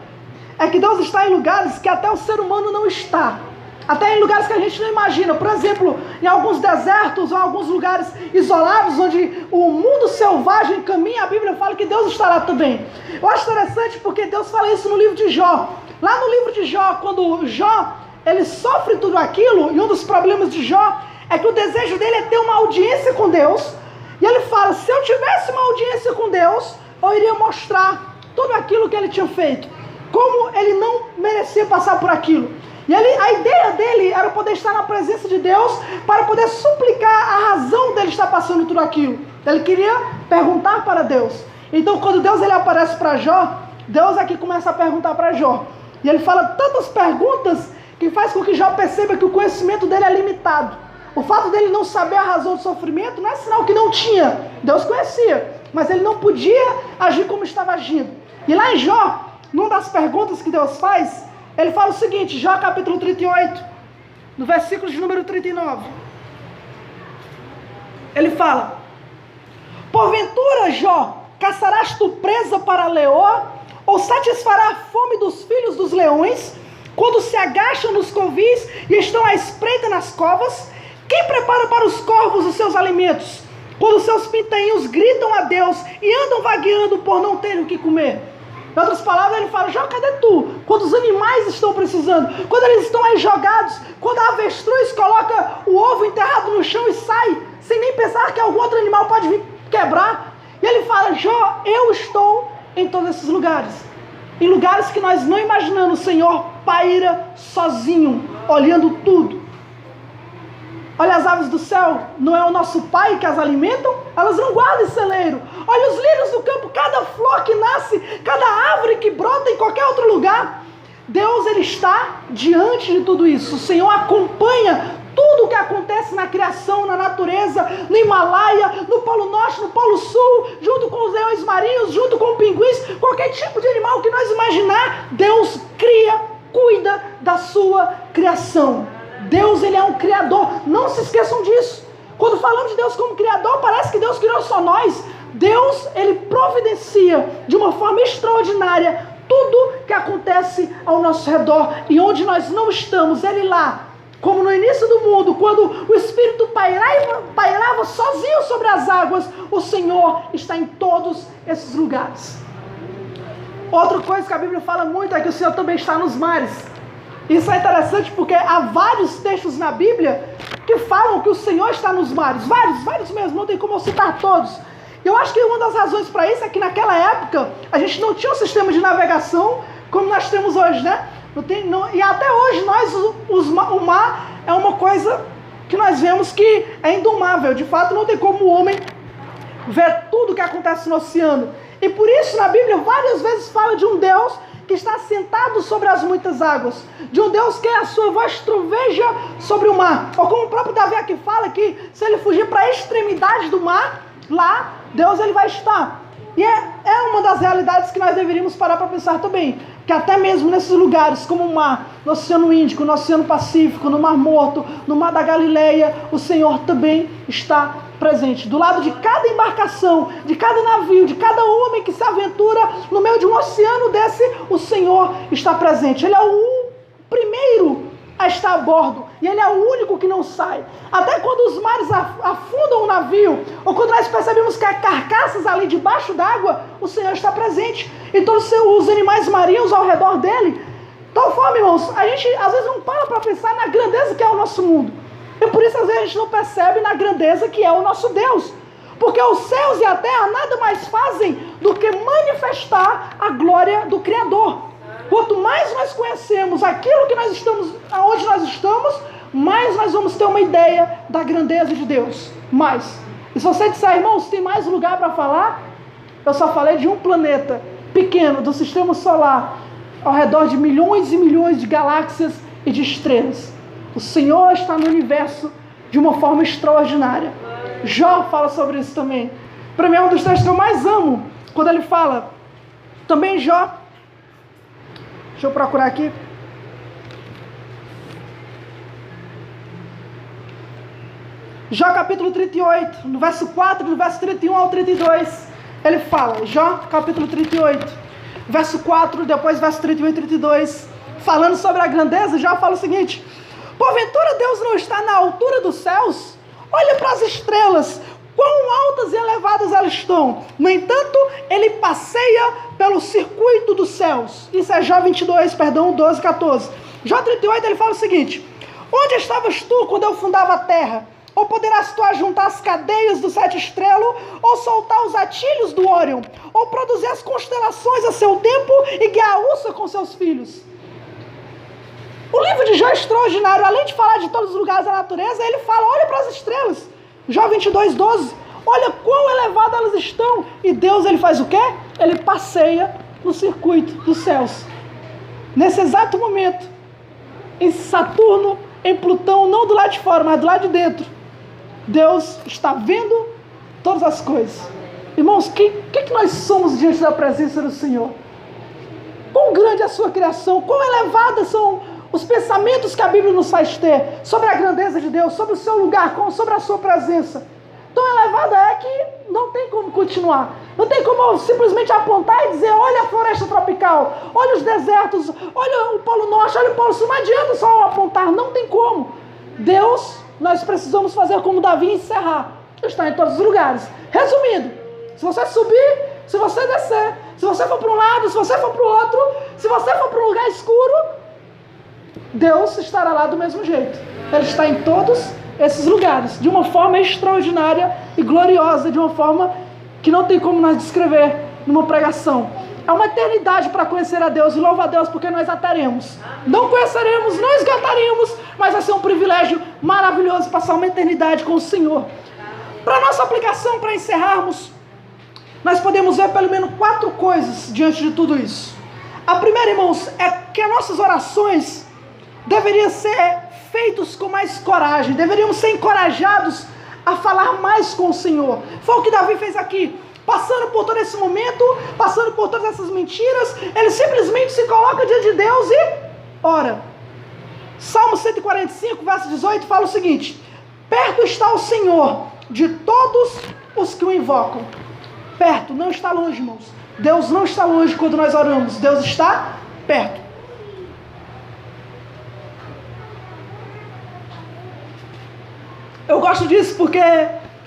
é que Deus está em lugares que até o ser humano não está. Até em lugares que a gente não imagina. Por exemplo, em alguns desertos ou alguns lugares isolados onde o mundo selvagem caminha, a Bíblia fala que Deus está lá também. Eu acho interessante porque Deus fala isso no livro de Jó. Lá no livro de Jó, quando Jó ele sofre tudo aquilo, e um dos problemas de Jó é que o desejo dele é ter uma audiência com Deus. E ele fala: se eu tivesse uma audiência com Deus, eu iria mostrar tudo aquilo que ele tinha feito, como ele não merecia passar por aquilo. E a ideia dele era poder estar na presença de Deus para poder suplicar a razão dele estar passando tudo aquilo. Ele queria perguntar para Deus. Então, quando Deus ele aparece para Jó, Deus aqui começa a perguntar para Jó. E ele fala tantas perguntas que faz com que Jó perceba que o conhecimento dele é limitado. O fato dele não saber a razão do sofrimento não é sinal que não tinha. Deus conhecia, mas ele não podia agir como estava agindo. E lá em Jó, numa das perguntas que Deus faz, ele fala o seguinte, Jó capítulo 38, no versículo de número 39. Ele fala: porventura, Jó, caçarás tu presa para a leoa, ou satisfará a fome dos filhos dos leões, quando se agacham nos covis e estão à espreita nas covas? Quem prepara para os corvos os seus alimentos, quando seus pintainhos gritam a Deus e andam vagueando por não terem o que comer? Em outras palavras, ele fala: Jó, cadê tu? Quando os animais estão precisando, quando eles estão aí jogados, quando a avestruz coloca o ovo enterrado no chão e sai, sem nem pensar que algum outro animal pode vir quebrar. E ele fala: Jó, eu estou em todos esses lugares. Em lugares que nós não imaginamos, o Senhor paira sozinho, olhando tudo. Olha as aves do céu, não é o nosso Pai que as alimentam? Elas não guardam em celeiro. Olha os lírios do campo, cada flor que nasce, cada árvore que brota em qualquer outro lugar. Deus, ele está diante de tudo isso. O Senhor acompanha tudo tudo que acontece na criação, na natureza, no Himalaia, no Polo Norte, no Polo Sul, junto com os leões marinhos, junto com pinguins, qualquer tipo de animal que nós imaginar, Deus cria, cuida da sua criação. Deus, Ele é um criador, não se esqueçam disso. Quando falamos de Deus como criador, parece que Deus criou só nós. Deus, Ele providencia de uma forma extraordinária tudo que acontece ao nosso redor, e onde nós não estamos, Ele lá, como no início do mundo, quando o Espírito pairava sozinho sobre as águas, o Senhor está em todos esses lugares. Outra coisa que a Bíblia fala muito é que o Senhor também está nos mares. Isso é interessante porque há vários textos na Bíblia que falam que o Senhor está nos mares, vários mesmo, não tem como eu citar todos. Eu acho que uma das razões para isso é que naquela época a gente não tinha um sistema de navegação como nós temos hoje, né? E até hoje o mar é uma coisa que nós vemos que é indomável. De fato, não tem como o homem ver tudo o que acontece no oceano. E por isso na Bíblia várias vezes fala de um Deus que está sentado sobre as muitas águas, de um Deus que a sua voz troveja sobre o mar. Ou como o próprio Davi aqui fala, que se ele fugir para a extremidade do mar, lá Deus ele vai estar. E é uma das realidades que nós deveríamos parar para pensar também, que até mesmo nesses lugares como o mar, no Oceano Índico, no Oceano Pacífico, no Mar Morto, no Mar da Galileia, o Senhor também está presente. Do lado de cada embarcação, de cada navio, de cada homem que se aventura no meio de um oceano desse, o Senhor está presente. Ele é o primeiro a estar a bordo, e Ele é o único que não sai. Até quando os mares afundam o navio, ou quando nós percebemos que há carcaças ali debaixo d'água, o Senhor está presente, e todos os animais marinhos ao redor dele. De tal forma, irmãos, a gente às vezes não para pensar na grandeza que é o nosso mundo, e por isso às vezes a gente não percebe na grandeza que é o nosso Deus, porque os céus e a terra nada mais fazem do que manifestar a glória do Criador. Quanto mais nós conhecemos aquilo que nós estamos, aonde nós estamos, mais nós vamos ter uma ideia da grandeza de Deus. Mais. E se você disser, irmãos, tem mais lugar para falar? Eu só falei de um planeta pequeno do sistema solar, ao redor de milhões e milhões de galáxias e de estrelas. O Senhor está no universo de uma forma extraordinária. Jó fala sobre isso também. Para mim é um dos textos que eu mais amo, quando ele fala, também Jó. Deixa eu procurar aqui. Jó capítulo 38, no verso 4, no verso 31 ao 32, ele fala, Jó capítulo 38, verso 4, depois verso 31 e 32, falando sobre a grandeza, Jó fala o seguinte: porventura Deus não está na altura dos céus? Olha para as estrelas, quão altas e elevadas elas estão. No entanto, ele passeia pelo circuito dos céus. Isso é Jó 12, 14. Jó 38, ele fala o seguinte: onde estavas tu quando eu fundava a terra? Ou poderás tu ajuntar as cadeias do 7 estrelo, ou soltar os atilhos do Órion, ou produzir as constelações a seu tempo e guiar a ursa com seus filhos? O livro de Jó é extraordinário. Além de falar de todos os lugares da natureza, ele fala, olha para as estrelas. Jó 12. Olha quão elevadas elas estão. E Deus, ele faz o quê? Ele passeia no circuito dos céus. Nesse exato momento, em Saturno, em Plutão, não do lado de fora, mas do lado de dentro, Deus está vendo todas as coisas. Irmãos, o que nós somos diante da presença do Senhor? Quão grande é a sua criação, quão elevadas são os pensamentos que a Bíblia nos faz ter sobre a grandeza de Deus, sobre o seu lugar, sobre a sua presença. Tão elevada é que não tem como continuar. Não tem como simplesmente apontar e dizer, olha a floresta tropical, olha os desertos, olha o Polo Norte, olha o Polo Sul. Não adianta só apontar, não tem como. Deus, nós precisamos fazer como Davi e encerrar. Está em todos os lugares. Resumindo, se você subir, se você descer, se você for para um lado, se você for para o outro, se você for para um lugar escuro, Deus estará lá do mesmo jeito. Ele está em todos esses lugares, de uma forma extraordinária e gloriosa, de uma forma que não tem como nós descrever numa pregação. É uma eternidade para conhecer a Deus, e louva a Deus porque nós a teremos. Não conheceremos, não esgotaremos, mas vai ser um privilégio maravilhoso passar uma eternidade com o Senhor. Para nossa aplicação, para encerrarmos, nós podemos ver pelo menos 4 coisas diante de tudo isso. A primeira, irmãos, é que as nossas orações deveriam ser feitos com mais coragem, deveríamos ser encorajados a falar mais com o Senhor. Foi o que Davi fez aqui. Passando por todo esse momento, passando por todas essas mentiras, ele simplesmente se coloca diante de Deus e ora. Salmo 145, verso 18, fala o seguinte: perto está o Senhor de todos os que o invocam. Perto, não está longe, irmãos. Deus não está longe quando nós oramos. Deus está perto. Eu gosto disso porque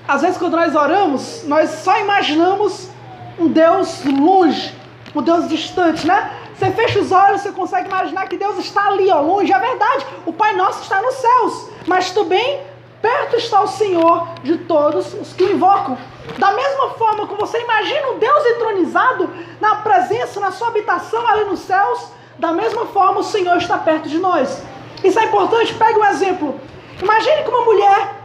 às vezes quando nós oramos, nós só imaginamos um Deus longe, um Deus distante, né? Você fecha os olhos, você consegue imaginar que Deus está ali, ó, longe. É verdade, o Pai Nosso está nos céus, mas também perto está o Senhor de todos os que o invocam. Da mesma forma que você imagina um Deus entronizado na presença, na sua habitação ali nos céus, da mesma forma o Senhor está perto de nós. Isso é importante. Pegue um exemplo. Imagine que uma mulher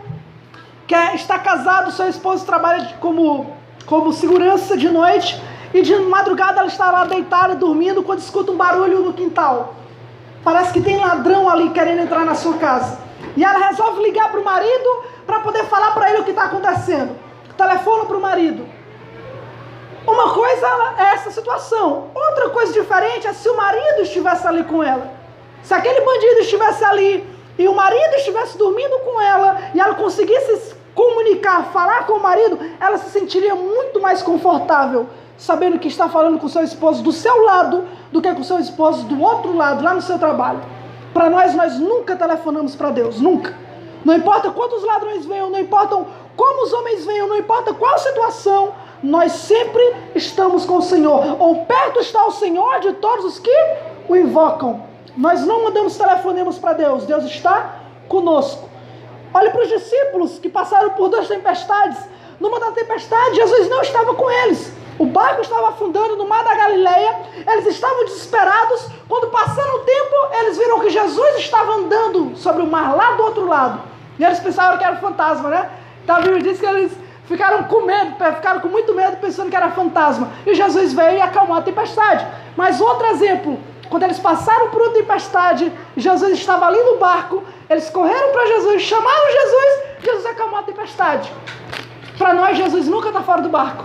que está casada, seu esposo trabalha como segurança de noite, e de madrugada ela está lá deitada, dormindo, quando escuta um barulho no quintal. Parece que tem ladrão ali querendo entrar na sua casa. E ela resolve ligar para o marido para poder falar para ele o que está acontecendo. Telefona para o marido. Uma coisa é essa situação. Outra coisa diferente é se o marido estivesse ali com ela. Se aquele bandido estivesse ali e o marido estivesse dormindo com ela e ela conseguisse se comunicar, falar com o marido, ela se sentiria muito mais confortável sabendo que está falando com o seu esposo do seu lado do que com o seu esposo do outro lado, lá no seu trabalho. Para nós nunca telefonamos para Deus, nunca. Não importa quantos ladrões venham, não importa como os homens venham, não importa qual situação, nós sempre estamos com o Senhor. Ou perto está o Senhor de todos os que o invocam. Nós não mandamos telefonemas para Deus, Deus está conosco. Olhe para os discípulos que passaram por 2 tempestades. Numa da tempestade, Jesus não estava com eles. O barco estava afundando no mar da Galileia. Eles estavam desesperados. Quando passando o tempo, eles viram que Jesus estava andando sobre o mar, lá do outro lado. E eles pensaram que era um fantasma, né? Então a Bíblia diz que eles ficaram com medo, ficaram com muito medo, pensando que era fantasma. E Jesus veio e acalmou a tempestade. Mas outro exemplo, quando eles passaram por uma tempestade, Jesus estava ali no barco, eles correram para Jesus, chamaram Jesus acalmou a tempestade. Para nós, Jesus nunca está fora do barco.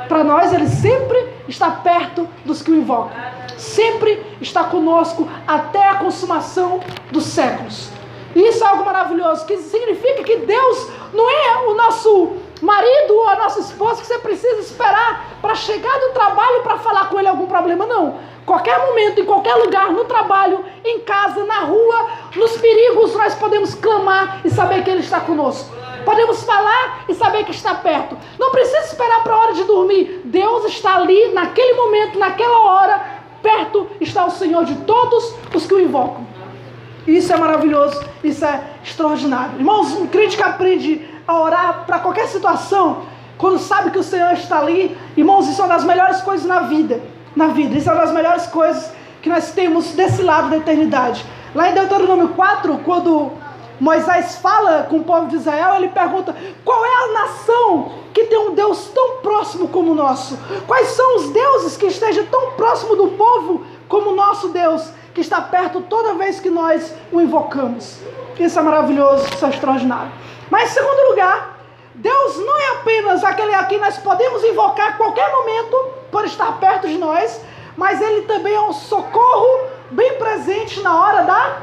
Para nós, Ele sempre está perto dos que o invocam. Sempre está conosco até a consumação dos séculos. E isso é algo maravilhoso, que significa que Deus não é o nosso marido ou a nossa esposa que você precisa esperar para chegar do trabalho para falar com ele algum problema, não. Qualquer momento, em qualquer lugar, no trabalho, em casa, na rua, nos perigos, nós podemos clamar e saber que Ele está conosco. Podemos falar e saber que está perto. Não precisa esperar para a hora de dormir. Deus está ali, naquele momento, naquela hora. Perto está o Senhor de todos os que o invocam. Isso é maravilhoso, isso é extraordinário. Irmãos, um crente que aprende a orar para qualquer situação, quando sabe que o Senhor está ali, irmãos, isso é uma das melhores coisas na vida. Isso é uma das melhores coisas que nós temos desse lado da eternidade. Lá em Deuteronômio 4, quando Moisés fala com o povo de Israel, ele pergunta: qual é a nação que tem um Deus tão próximo como o nosso? Quais são os deuses que estejam tão próximo do povo como o nosso Deus, que está perto toda vez que nós o invocamos? Isso é maravilhoso, isso é extraordinário. Mas em segundo lugar, Deus não é apenas aquele a quem nós podemos invocar a qualquer momento por estar perto de nós, mas Ele também é um socorro bem presente na hora da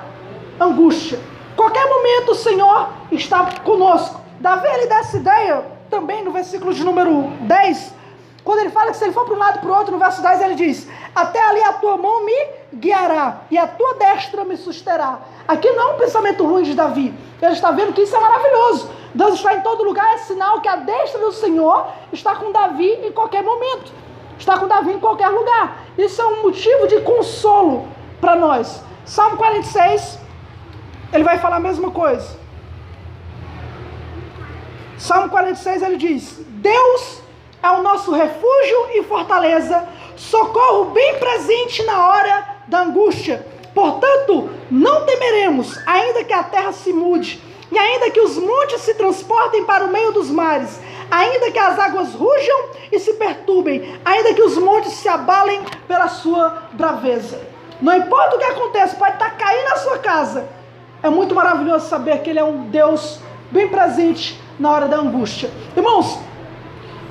angústia. Qualquer momento o Senhor está conosco. Davi, ele dá essa ideia também no versículo de número 10, quando ele fala que se ele for para um lado e para o outro, no verso 10 ele diz: até ali a tua mão me guiará e a tua destra me susterá. Aqui não é um pensamento ruim de Davi. Ele está vendo que isso é maravilhoso. Deus está em todo lugar, é sinal que a destra do Senhor está com Davi em qualquer momento. Está com Davi em qualquer lugar. Isso é um motivo de consolo para nós. Salmo 46, ele vai falar a mesma coisa. Salmo 46, ele diz: Deus é o nosso refúgio e fortaleza, socorro bem presente na hora da angústia. Portanto, não temeremos, ainda que a terra se mude, e ainda que os montes se transportem para o meio dos mares, ainda que as águas rujam e se perturbem, ainda que os montes se abalem pela sua braveza. Não importa o que aconteça, pode estar caindo na sua casa. é muito maravilhoso saber que Ele é um Deus bem presente na hora da angústia. Irmãos,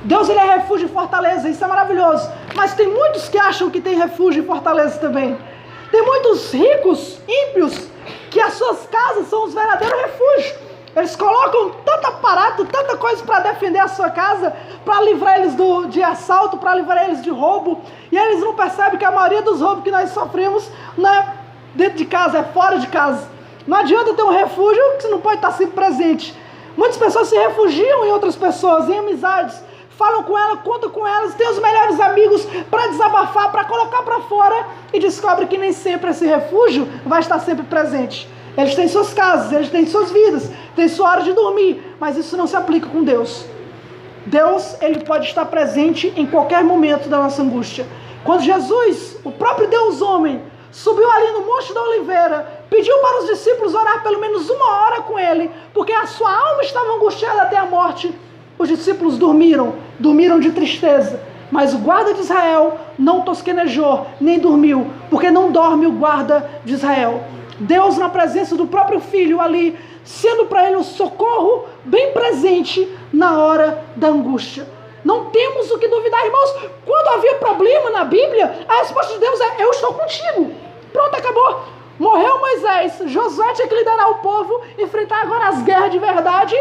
Deus Ele é refúgio e fortaleza, isso é maravilhoso. Mas tem muitos que acham que tem refúgio e fortaleza também. Tem muitos ricos, ímpios, que as suas casas são os verdadeiros refúgios. Eles colocam tanto aparato, tanta coisa para defender a sua casa, para livrar eles de assalto, para livrar eles de roubo. E eles não percebem que a maioria dos roubos que nós sofremos não é dentro de casa, é fora de casa. Não adianta ter um refúgio que você não pode estar sempre presente. Muitas pessoas se refugiam em outras pessoas, em amizades. Falam com ela, contam com elas, têm os melhores amigos para desabafar, para colocar para fora, e descobre que nem sempre esse refúgio vai estar sempre presente. Eles têm suas casas, eles têm suas vidas, têm sua hora de dormir, mas isso não se aplica com Deus. Deus, Ele pode estar presente em qualquer momento da nossa angústia. Quando Jesus, o próprio Deus homem, subiu ali no Monte da Oliveira, pediu para os discípulos orar pelo menos 1 hora com Ele, porque a sua alma estava angustiada até a morte. Os discípulos dormiram de tristeza, mas o guarda de Israel não tosquenejou, nem dormiu, porque não dorme o guarda de Israel. Deus, na presença do próprio Filho ali, sendo para ele um socorro bem presente na hora da angústia. Não temos o que duvidar, irmãos. Quando havia problema na Bíblia, a resposta de Deus é: eu estou contigo. Pronto, acabou. Morreu Moisés, Josué tinha que liderar o povo, enfrentar agora as guerras de verdade.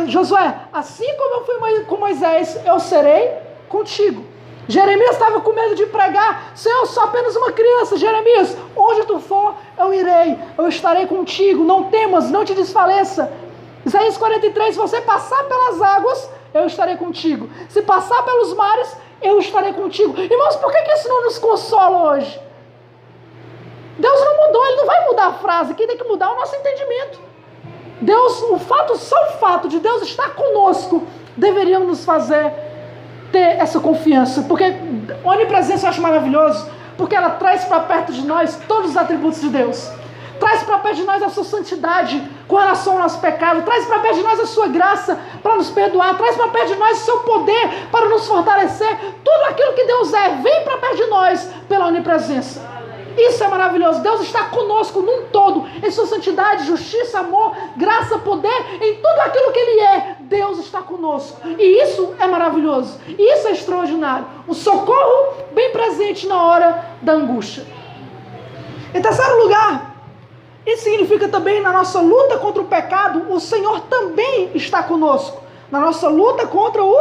Josué, assim como eu fui com Moisés, eu serei contigo. Jeremias estava com medo de pregar: Senhor, eu sou apenas uma criança. Jeremias, onde tu for, eu irei, eu estarei contigo, não temas, não te desfaleça. Isaías 43, se você passar pelas águas, eu estarei contigo. Se passar pelos mares, eu estarei contigo. Irmãos, por que isso não nos consola hoje? Deus não mudou, Ele não vai mudar a frase, quem tem que mudar é o nosso entendimento. Deus, só o fato de Deus estar conosco deveria nos fazer ter essa confiança, porque a onipresença eu acho maravilhoso, porque ela traz para perto de nós todos os atributos de Deus, traz para perto de nós a sua santidade com relação ao nosso pecado, traz para perto de nós a sua graça para nos perdoar, traz para perto de nós o seu poder para nos fortalecer. Tudo aquilo que Deus é, vem para perto de nós pela onipresença. Isso é maravilhoso. Deus está conosco num todo, em sua santidade, justiça, amor, graça, poder, em tudo aquilo que Ele é. Deus está conosco, e isso é maravilhoso, isso é extraordinário. Um socorro bem presente na hora da angústia. Em terceiro lugar, isso significa também, na nossa luta contra o pecado, o Senhor também está conosco. Na nossa luta contra o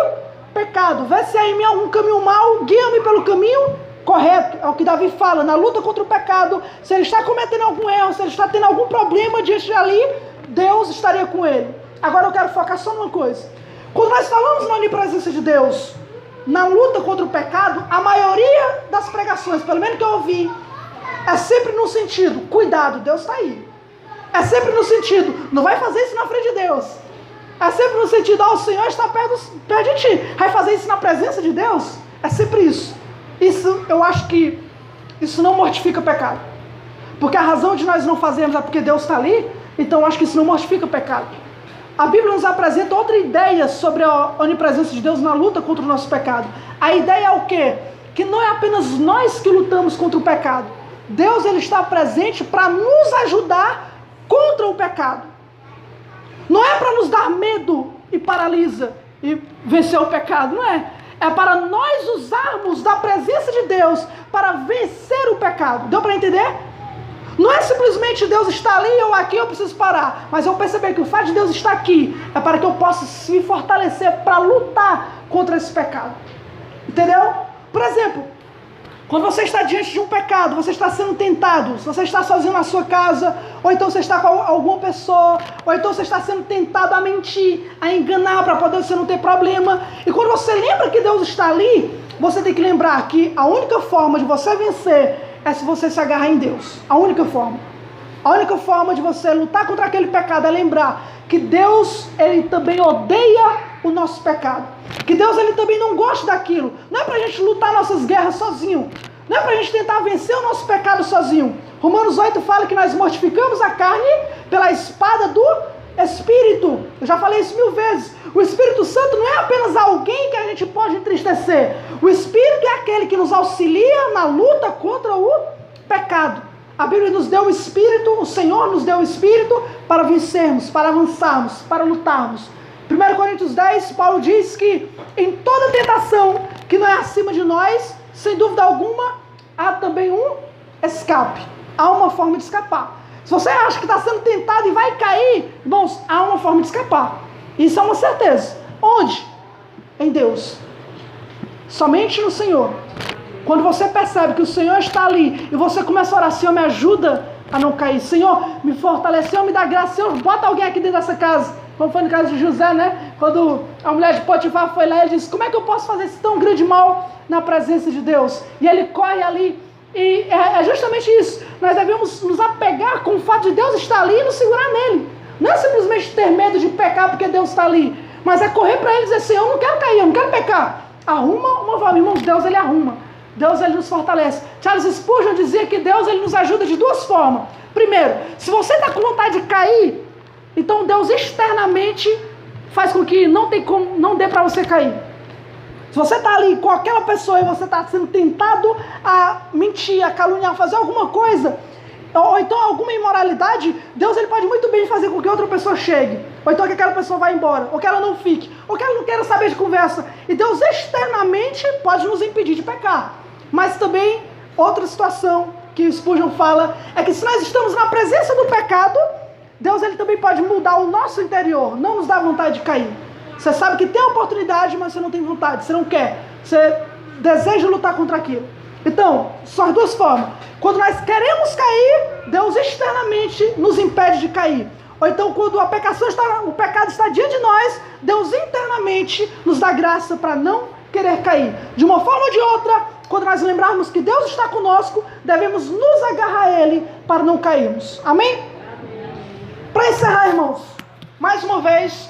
pecado: vê se há em mim algum caminho mau, guia-me pelo caminho correto. É o que Davi fala, na luta contra o pecado. Se ele está cometendo algum erro, se ele está tendo algum problema diante de ali, Deus estaria com ele. Agora eu quero focar só numa coisa. Quando nós falamos na onipresença de Deus, na luta contra o pecado, a maioria das pregações, pelo menos que eu ouvi, é sempre no sentido: cuidado, Deus está aí. É sempre no sentido: não vai fazer isso na frente de Deus. É sempre no sentido: o Senhor está perto de ti. Vai fazer isso na presença de Deus? É sempre isso. Isso, eu acho que isso não mortifica o pecado. Porque a razão de nós não fazermos é porque Deus está ali. Então eu acho que isso não mortifica o pecado. A Bíblia nos apresenta outra ideia sobre a onipresença de Deus na luta contra o nosso pecado. A ideia é o quê? Que não é apenas nós que lutamos contra o pecado. Deus, Ele está presente para nos ajudar contra o pecado. Não é para nos dar medo e paralisa e vencer o pecado, não é? É para nós usarmos da presença de Deus para vencer o pecado. Deu para entender? Não é simplesmente Deus está ali, eu aqui, eu preciso parar. Mas eu perceber que o fato de Deus estar aqui é para que eu possa me fortalecer para lutar contra esse pecado. Entendeu? Por exemplo, quando você está diante de um pecado, você está sendo tentado, se você está sozinho na sua casa, ou então você está com alguma pessoa, ou então você está sendo tentado a mentir, a enganar para poder você não ter problema. E quando você lembra que Deus está ali, você tem que lembrar que a única forma de você vencer é se você se agarrar em Deus. A única forma. A única forma de você lutar contra aquele pecado é lembrar que Deus, Ele também odeia o nosso pecado. Que Deus, Ele também não gosta daquilo. Não é pra gente lutar nossas guerras sozinho. Não é pra gente tentar vencer o nosso pecado sozinho. Romanos 8 fala que nós mortificamos a carne pela espada do Espírito. Eu já falei isso 1000 vezes. O Espírito Santo não é apenas alguém que a gente pode entristecer. O Espírito é aquele que nos auxilia na luta contra o pecado. A Bíblia nos deu o Espírito, o Senhor nos deu o Espírito para vencermos, para avançarmos, para lutarmos. 1 Coríntios 10, Paulo diz que em toda tentação que não é acima de nós, sem dúvida alguma, há também um escape. Há uma forma de escapar. Se você acha que está sendo tentado e vai cair, irmãos, há uma forma de escapar. Isso é uma certeza. Onde? Em Deus. Somente no Senhor. Quando você percebe que o Senhor está ali e você começa a orar, Senhor, me ajuda a não cair. Senhor, me fortalece. Senhor, me dá graça. Senhor, bota alguém aqui dentro dessa casa. Como foi no caso de José, né? Quando a mulher de Potifar foi lá, ele disse, como é que eu posso fazer esse tão grande mal na presença de Deus? E ele corre ali. E é justamente isso. Nós devemos nos apegar com o fato de Deus estar ali e nos segurar nele. Não é simplesmente ter medo de pecar porque Deus está ali. Mas é correr para ele e dizer, Senhor, eu não quero cair, eu não quero pecar. Arruma uma forma. Irmãos, Deus ele arruma. Deus ele nos fortalece. Charles Spurgeon dizia que Deus ele nos ajuda de duas formas. Primeiro, se você está com vontade de cair, então Deus externamente faz com que não dê para você cair. Se você está ali com aquela pessoa e você está sendo tentado a mentir, a caluniar, fazer alguma coisa, ou então alguma imoralidade, Deus ele pode muito bem fazer com que outra pessoa chegue, ou então que aquela pessoa vá embora, ou que ela não fique, ou que ela não queira saber de conversa. E Deus externamente pode nos impedir de pecar. Mas também, outra situação que Spurgeon fala, é que se nós estamos na presença do pecado, Deus ele também pode mudar o nosso interior, não nos dá vontade de cair. Você sabe que tem a oportunidade, mas você não tem vontade, você não quer, você deseja lutar contra aquilo. Então, são as duas formas. Quando nós queremos cair, Deus externamente nos impede de cair. Ou então, quando o pecado está diante de nós, Deus internamente nos dá graça para não querer cair. De uma forma ou de outra, quando nós lembrarmos que Deus está conosco, devemos nos agarrar a Ele para não cairmos. Amém? Para encerrar, irmãos, mais uma vez,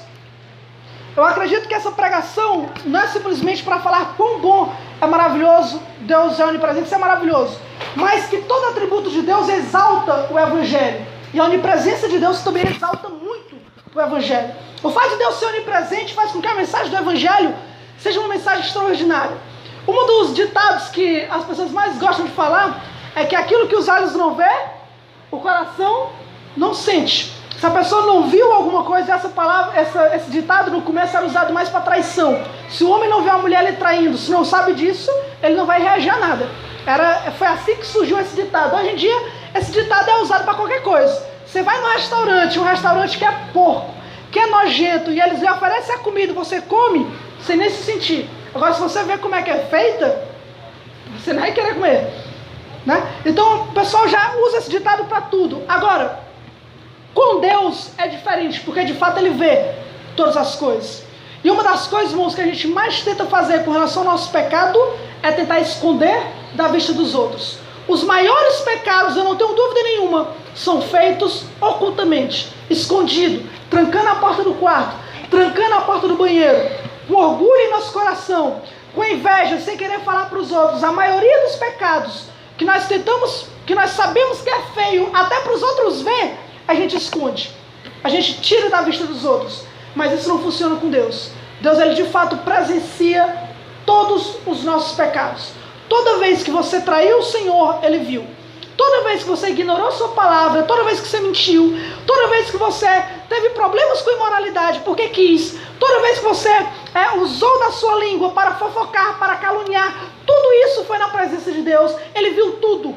eu acredito que essa pregação não é simplesmente para falar quão bom, é maravilhoso, Deus é onipresente, isso é maravilhoso, mas que todo atributo de Deus exalta o Evangelho, e a onipresença de Deus também exalta muito o Evangelho. O fato de Deus ser onipresente faz com que a mensagem do Evangelho seja uma mensagem extraordinária. Um dos ditados que as pessoas mais gostam de falar é que aquilo que os olhos não vê, o coração não sente. Se a pessoa não viu alguma coisa, esse ditado no começo era usado mais para traição. Se o homem não vê a mulher lhe traindo, se não sabe disso, ele não vai reagir a nada. Foi assim que surgiu esse ditado. Hoje em dia, esse ditado é usado para qualquer coisa. Você vai num restaurante, um restaurante que é porco, que é nojento, e eles lhe oferecem a comida, você come sem nem se sentir. Agora, se você vê como é que é feita, você não vai querer comer, né? Então, o pessoal já usa esse ditado para tudo. Agora, com Deus é diferente, porque de fato Ele vê todas as coisas. E uma das coisas, irmãos, que a gente mais tenta fazer com relação ao nosso pecado é tentar esconder da vista dos outros. Os maiores pecados, eu não tenho dúvida nenhuma, são feitos ocultamente, escondido, trancando a porta do quarto, trancando a porta do banheiro, com orgulho em nosso coração, com inveja, sem querer falar para os outros. A maioria dos pecados que nós sabemos que é feio, até para os outros ver, a gente esconde, a gente tira da vista dos outros. Mas isso não funciona com Deus. Deus, Ele de fato presencia todos os nossos pecados. Toda vez que você traiu o Senhor, Ele viu. Toda vez que você ignorou a sua palavra, toda vez que você mentiu, toda vez que você teve problemas com imoralidade porque quis, toda vez que você usou da sua língua para fofocar, para caluniar, tudo isso foi na presença de Deus. Ele viu tudo.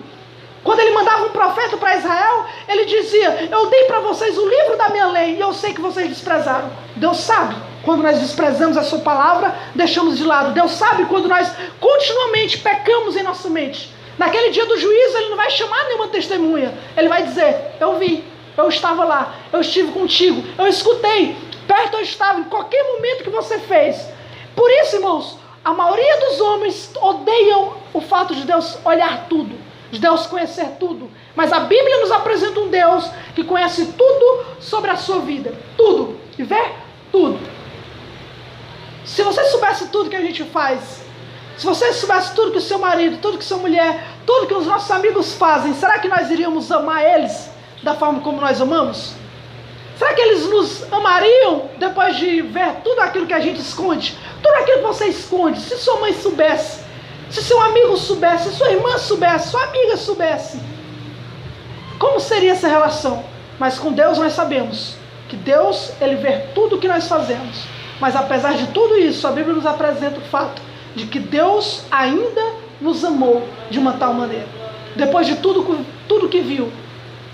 Quando Ele mandava um profeta para Israel, Ele dizia, eu dei para vocês o livro da minha lei, e eu sei que vocês desprezaram. Deus sabe quando nós desprezamos a sua palavra, deixamos de lado. Deus sabe quando nós continuamente pecamos em nossa mente. Naquele dia do juízo, Ele não vai chamar nenhuma testemunha. Ele vai dizer, eu vi, eu estava lá, eu estive contigo, eu escutei, perto eu estava, em qualquer momento que você fez. Por isso, irmãos, a maioria dos homens odeiam o fato de Deus olhar tudo, de Deus conhecer tudo. Mas a Bíblia nos apresenta um Deus que conhece tudo sobre a sua vida. Tudo. E vê tudo. Se você soubesse tudo que a gente faz, se você soubesse tudo que o seu marido, tudo que sua mulher, tudo que os nossos amigos fazem, será que nós iríamos amar eles da forma como nós amamos? Será que eles nos amariam depois de ver tudo aquilo que a gente esconde? Tudo aquilo que você esconde. Se sua mãe soubesse, se seu amigo soubesse, se sua irmã soubesse, sua amiga soubesse, como seria essa relação. Mas com Deus nós sabemos que Deus, Ele vê tudo o que nós fazemos. Mas apesar de tudo isso, a Bíblia nos apresenta o fato de que Deus ainda nos amou de uma tal maneira. Depois de tudo que viu.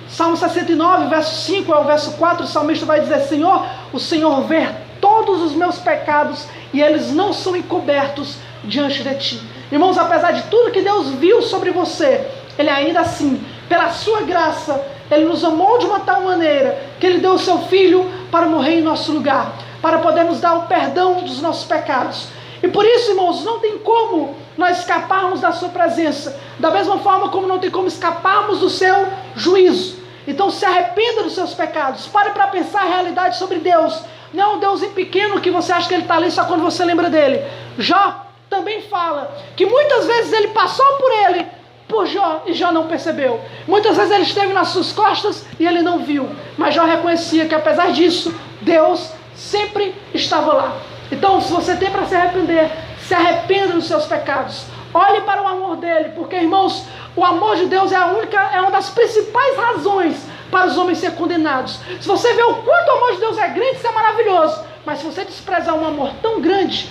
Salmo 69, verso 5 ao verso 4, o salmista vai dizer: Senhor, o Senhor vê todos os meus pecados e eles não são encobertos diante de ti. Irmãos, apesar de tudo que Deus viu sobre você, Ele ainda assim, pela sua graça, Ele nos amou de uma tal maneira que Ele deu o seu Filho para morrer em nosso lugar, para podermos dar o perdão dos nossos pecados. E por isso, irmãos, não tem como nós escaparmos da sua presença, da mesma forma como não tem como escaparmos do seu juízo. Então se arrependa dos seus pecados, pare para pensar a realidade sobre Deus. Não é um Deus em pequeno que você acha que Ele está ali só quando você lembra dele. Jó também fala que muitas vezes Ele passou por Jó e Jó não percebeu. Muitas vezes Ele esteve nas suas costas e Ele não viu. Mas Jó reconhecia que apesar disso, Deus sempre estava lá. Então, se você tem para se arrepender, se arrependa dos seus pecados. Olhe para o amor dele, porque, irmãos, o amor de Deus é uma das principais razões para os homens serem condenados. Se você vê o quanto o amor de Deus é grande, isso é maravilhoso. Mas se você desprezar um amor tão grande,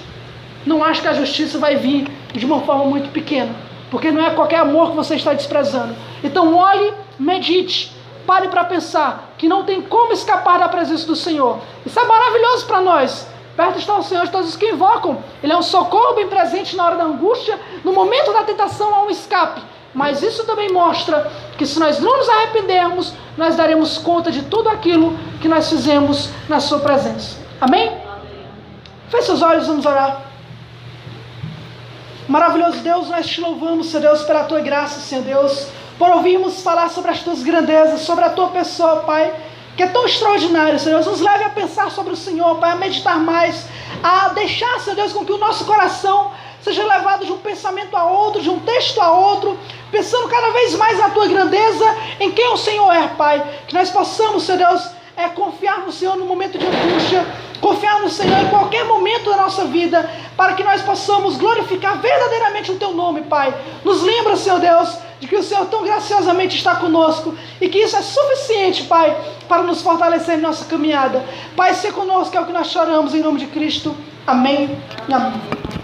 não acho que a justiça vai vir de uma forma muito pequena, porque não é qualquer amor que você está desprezando. Então olhe, medite, pare para pensar que não tem como escapar da presença do Senhor. Isso é maravilhoso para nós. Perto está o Senhor de todos os que invocam. Ele é um socorro bem presente na hora da angústia. No momento da tentação há um escape. Mas isso também mostra que se nós não nos arrependermos, nós daremos conta de tudo aquilo que nós fizemos na sua presença. Amém? Feche seus olhos, vamos orar. Maravilhoso Deus, nós te louvamos, Senhor Deus, pela tua graça, Senhor Deus, por ouvirmos falar sobre as tuas grandezas, sobre a tua pessoa, Pai, que é tão extraordinário, Senhor Deus. Nos leve a pensar sobre o Senhor, Pai, a meditar mais, a deixar, Senhor Deus, com que o nosso coração seja levado de um pensamento a outro, de um texto a outro, pensando cada vez mais na tua grandeza, em quem o Senhor é, Pai. Que nós possamos, Senhor Deus, confiar no Senhor no momento de angústia, confiar no Senhor em qualquer momento da nossa vida, para que nós possamos glorificar verdadeiramente o teu nome, Pai. Nos lembra, Senhor Deus, de que o Senhor tão graciosamente está conosco e que isso é suficiente, Pai, para nos fortalecer em nossa caminhada. Pai, ser conosco é o que nós choramos em nome de Cristo. Amém e amém.